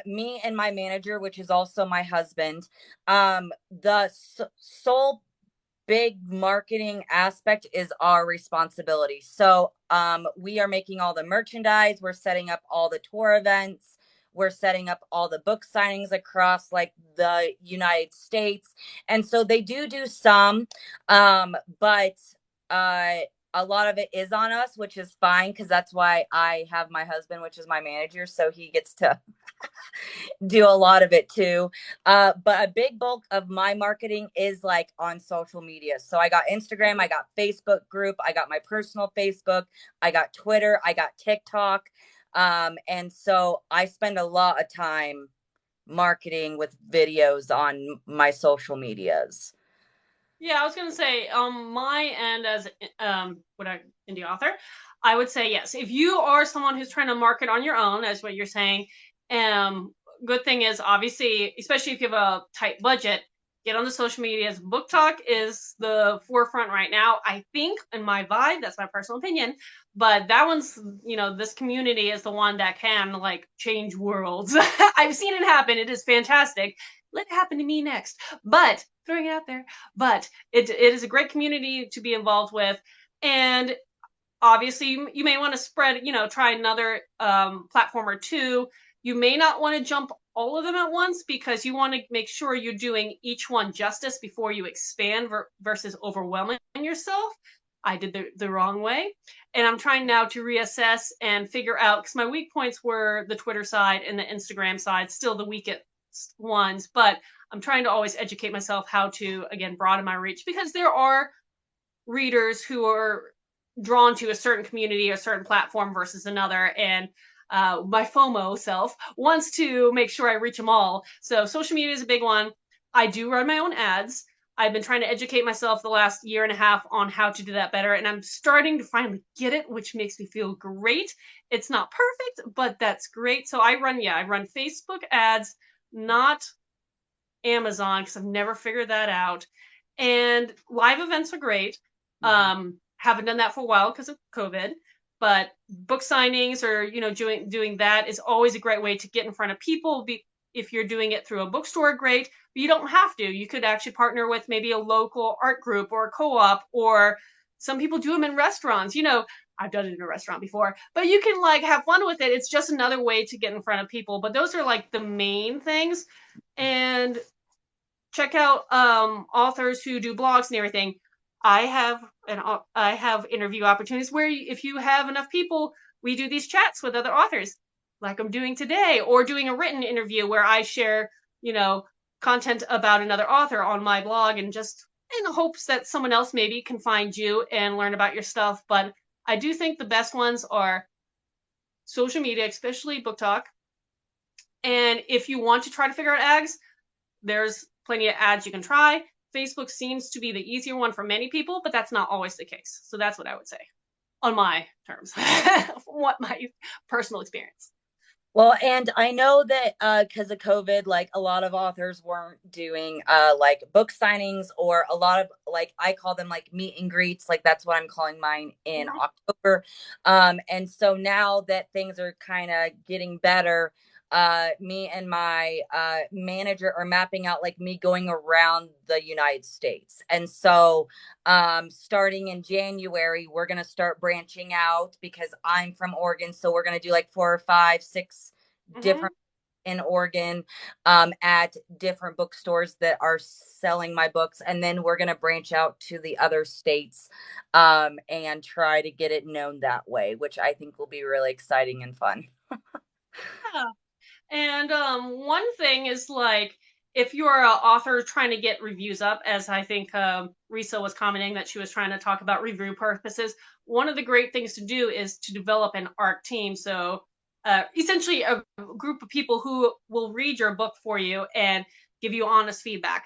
me and my manager, which is also my husband, the sole big marketing aspect is our responsibility. So we are making all the merchandise, we're setting up all the tour events, we're setting up all the book signings across like the United States. And so they do some, but a lot of it is on us, which is fine because that's why I have my husband, which is my manager, so he gets to do a lot of it too. But a big bulk of my marketing is like on social media. So I got Instagram, I got Facebook group, I got my personal Facebook, I got Twitter, I got TikTok. And so I spend a lot of time marketing with videos on my social medias. Yeah, I was gonna say, my end as what I indie author, I would say yes. If you are someone who's trying to market on your own, as what you're saying, good thing is obviously, especially if you have a tight budget, get on the social medias. Book Talk is the forefront right now. I think, in my vibe, that's my personal opinion, but that one's, this community is the one that can like change worlds. I've seen it happen. It is fantastic. Let it happen to me next. But throwing it out there, but it is a great community to be involved with. And obviously, you may want to spread, try another platform or two. You may not want to jump all of them at once because you want to make sure you're doing each one justice before you expand versus overwhelming yourself. I did the wrong way. And I'm trying now to reassess and figure out, because my weak points were the Twitter side and the Instagram side, still the weakest ones. But I'm trying to always educate myself how to, again, broaden my reach, because there are readers who are drawn to a certain community, a certain platform versus another. And my FOMO self wants to make sure I reach them all. So social media is a big one. I do run my own ads. I've been trying to educate myself the last year and a half on how to do that better, and I'm starting to finally get it, which makes me feel great. It's not perfect, but that's great. So I run Facebook ads, not Amazon, because I've never figured that out. And live events are great. Haven't done that for a while because of COVID, but book signings or doing that is always a great way to get in front of people. If you're doing it through a bookstore, great, but you don't have to. You could actually partner with maybe a local art group or a co-op, or some people do them in restaurants. I've done it in a restaurant before, but you can like have fun with it. It's just another way to get in front of people. But those are like the main things. And check out authors who do blogs and everything. I have interview opportunities where if you have enough people, we do these chats with other authors, like I'm doing today, or doing a written interview where I share, content about another author on my blog, and just in hopes that someone else maybe can find you and learn about your stuff. But I do think the best ones are social media, especially Book Talk. And if you want to try to figure out ads, there's plenty of ads you can try. Facebook seems to be the easier one for many people, but that's not always the case. So that's what I would say on my terms, what my personal experience. Well, and I know that because of COVID, like a lot of authors weren't doing like book signings, or a lot of, like, I call them like meet and greets. Like that's what I'm calling mine in October. And so now that things are kind of getting better, me and my manager are mapping out like me going around the United States. And so starting in January, we're going to start branching out because I'm from Oregon. So we're going to do like 4 or 5, 6 different in Oregon at different bookstores that are selling my books. And then we're going to branch out to the other states and try to get it known that way, which I think will be really exciting and fun. Yeah. And one thing is, like, if you're an author trying to get reviews up, as I think Risa was commenting that she was trying to talk about review purposes, one of the great things to do is to develop an ARC team. So essentially a group of people who will read your book for you and give you honest feedback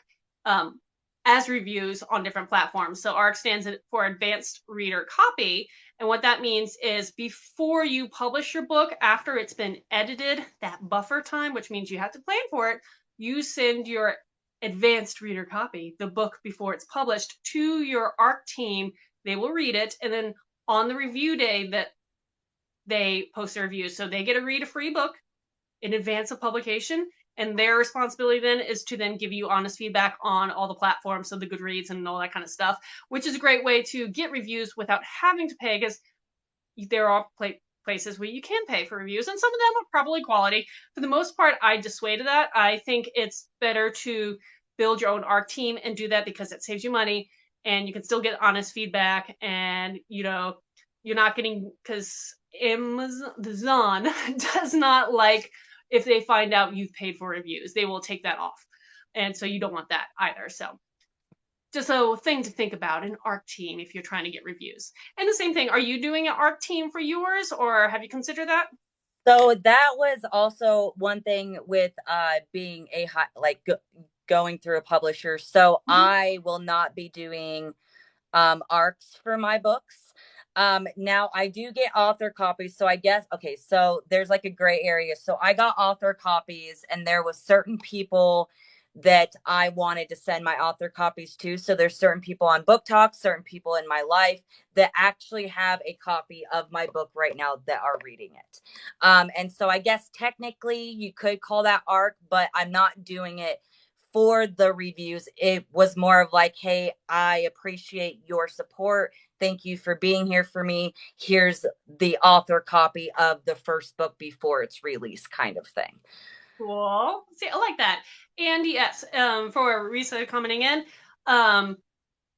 as reviews on different platforms. So ARC stands for Advanced Reader Copy. And what that means is before you publish your book, after it's been edited, that buffer time, which means you have to plan for it, you send your advanced reader copy, the book before it's published, to your ARC team. They will read it. And then on the review day that they post their reviews. So they get to read a free book in advance of publication. And their responsibility then is to then give you honest feedback on all the platforms, so the Goodreads and all that kind of stuff, which is a great way to get reviews without having to pay, because there are places where you can pay for reviews, and some of them are probably quality. For the most part, I dissuaded that. I think it's better to build your own ARC team and do that because it saves you money. and you can still get honest feedback, and you're not getting, because Amazon does not like if they find out you've paid for reviews. They will take that off, and so you don't want that either. So just a thing to think about, an ARC team if you're trying to get reviews. And the same thing, are you doing an ARC team for yours, or have you considered that? So that was also one thing with being a going through a publisher. So Mm-hmm. I will not be doing arcs for my books. Now I do get author copies. So I guess, okay, so there's like a gray area. So I got author copies, and there was certain people that I wanted to send my author copies to. So there's certain people on Book Talk, certain people in my life that actually have a copy of my book right now that are reading it. And so I guess technically you could call that arc, but I'm not doing it for the reviews. It was more of like, hey, I appreciate your support. Thank you for being here for me. Here's the author copy of the first book before it's released, kind of thing. Cool. See, I like that. And yes, for Risa commenting in, um,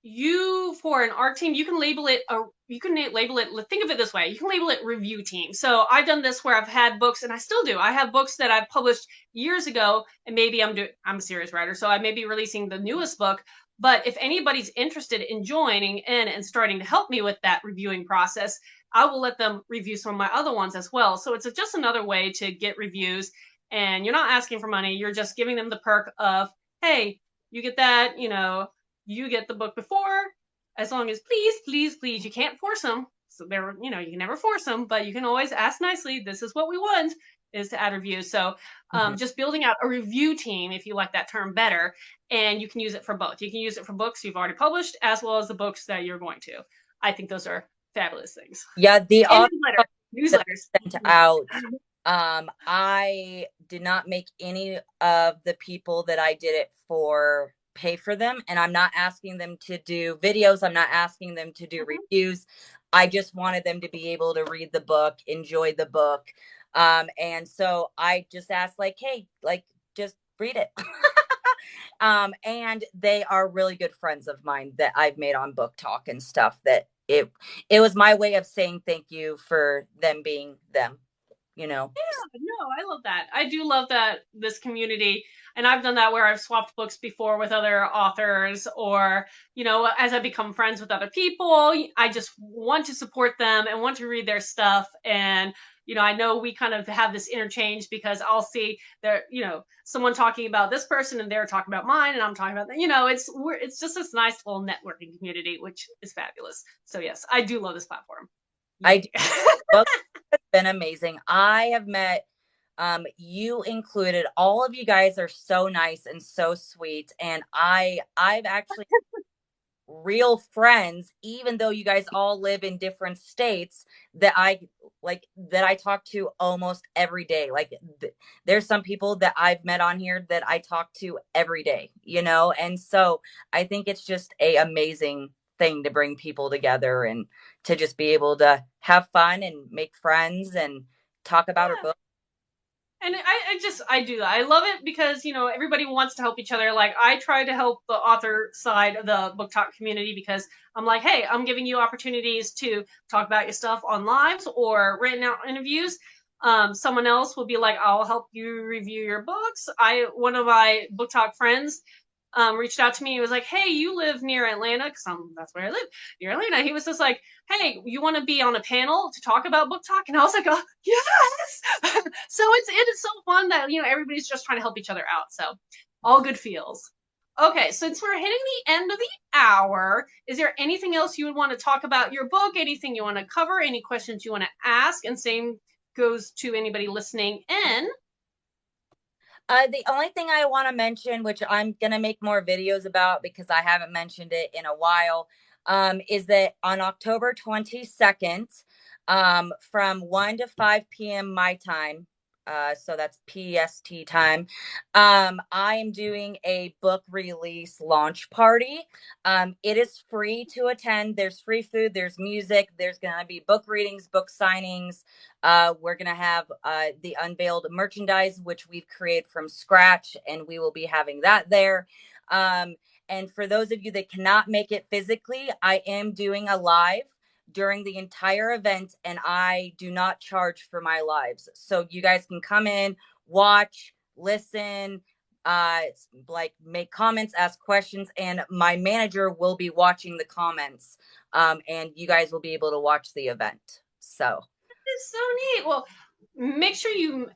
you for an art team, you can label it think of it this way, you can label it review team. So I've done this where I've had books, and I still do, I have books that I've published years ago, and maybe I'm a serious writer, so I may be releasing the newest book, but if anybody's interested in joining in and starting to help me with that reviewing process, I will let them review some of my other ones as well. So it's just another way to get reviews, and you're not asking for money, you're just giving them the perk of, hey, you get that, you get the book before, as long as, please, please, please, you can't force them. So you can never force them, but you can always ask nicely. This is what we want, is to add reviews. So Mm-hmm. just building out a review team, if you like that term better, and you can use it for both. You can use it for books you've already published as well as the books that you're going to. I think those are fabulous things. Yeah, the And author that newsletters. I sent out, I did not make any of the people that I did it for pay for them. And I'm not asking them to do videos. I'm not asking them to do reviews. I just wanted them to be able to read the book, enjoy the book. And so I just asked, like, hey, like, just read it. And they are really good friends of mine that I've made on Book Talk and stuff, that it was my way of saying thank you for them being them, you know. Yeah, no, I love that. I do love that, this community. And I've done that where I've swapped books before with other authors, or, as I become friends with other people, I just want to support them and want to read their stuff. And, I know we kind of have this interchange, because I'll see there, someone talking about this person and they're talking about mine and I'm talking about that. It's just this nice little networking community, which is fabulous. So yes, I do love this platform. I Yay. do. Book has been amazing. I have met you included. All of you guys are so nice and so sweet. And I've actually real friends, even though you guys all live in different states, that I talk to almost every day. Like there's some people that I've met on here that I talk to every day, and so I think it's just a amazing thing to bring people together and to just be able to have fun and make friends and talk about our book. And I do that. I love it because, everybody wants to help each other. Like, I try to help the author side of the Book Talk community, because I'm like, hey, I'm giving you opportunities to talk about your stuff on lives or written out interviews. Someone else will be like, I'll help you review your books. One of my Book Talk friends reached out to me. He was like, hey, you live near Atlanta, because that's where I live, near Atlanta. He was just like, hey, you want to be on a panel to talk about Book Talk? And I was like, oh, yes. So it is so fun that, everybody's just trying to help each other out. So all good feels. Okay, since we're hitting the end of the hour, is there anything else you would want to talk about your book? Anything you want to cover? Any questions you want to ask? And same goes to anybody listening in. The only thing I want to mention, which I'm going to make more videos about because I haven't mentioned it in a while, is that on October 22nd, from 1 to 5 p.m. my time, so that's PST time, I am doing a book release launch party. It is free to attend. There's free food, there's music, there's going to be book readings, book signings. We're going to have the unveiled merchandise, which we've created from scratch, and we will be having that there. And for those of you that cannot make it physically, I am doing a live during the entire event, and I do not charge for my lives. So you guys can come in, watch, listen, like make comments, ask questions, and my manager will be watching the comments. And you guys will be able to watch the event. So It's so neat. Well, make sure you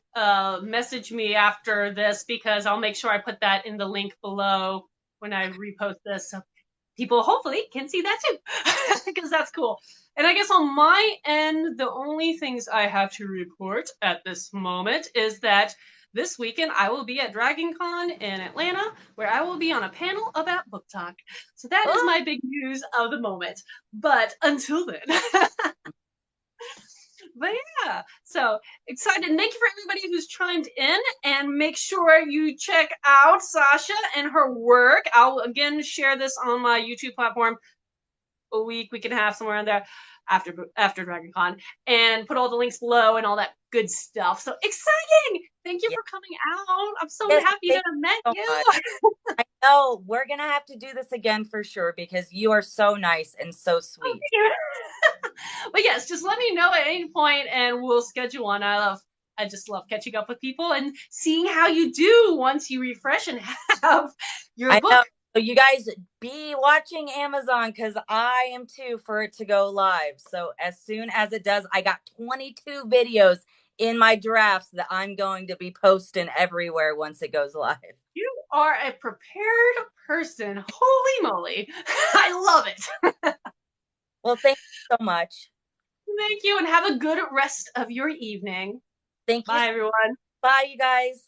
message me after this because I'll make sure I put that in the link below when I repost this. So people hopefully can see that too because that's cool. And I guess on my end, the only things I have to report at this moment is that this weekend I will be at Dragon Con in Atlanta where I will be on a panel about book talk. So that is oh, my big news of the moment. But until then, but yeah, so excited. Thank you for everybody who's chimed in, and make sure you check out Sasha and her work. I'll again share this on my YouTube platform a week and a half, somewhere in there after Dragon Con, and put all the links below and all that good stuff. So exciting! Thank you yeah. for coming out. I'm so Yes, happy to thank have met you so you. much. I know we're gonna have to do this again for sure because you are so nice and so sweet. But yes, just let me know at any point and we'll schedule one. I just love catching up with people and seeing how you do once you refresh and have your I know. book. So you guys be watching Amazon because I am too for it to go live. So as soon as it does, I got 22 videos in my drafts that I'm going to be posting everywhere once it goes live. You are a prepared person. Holy moly. I love it. Well, thank you so much. Thank you and have a good rest of your evening. Thank you. Bye, everyone. Bye, you guys.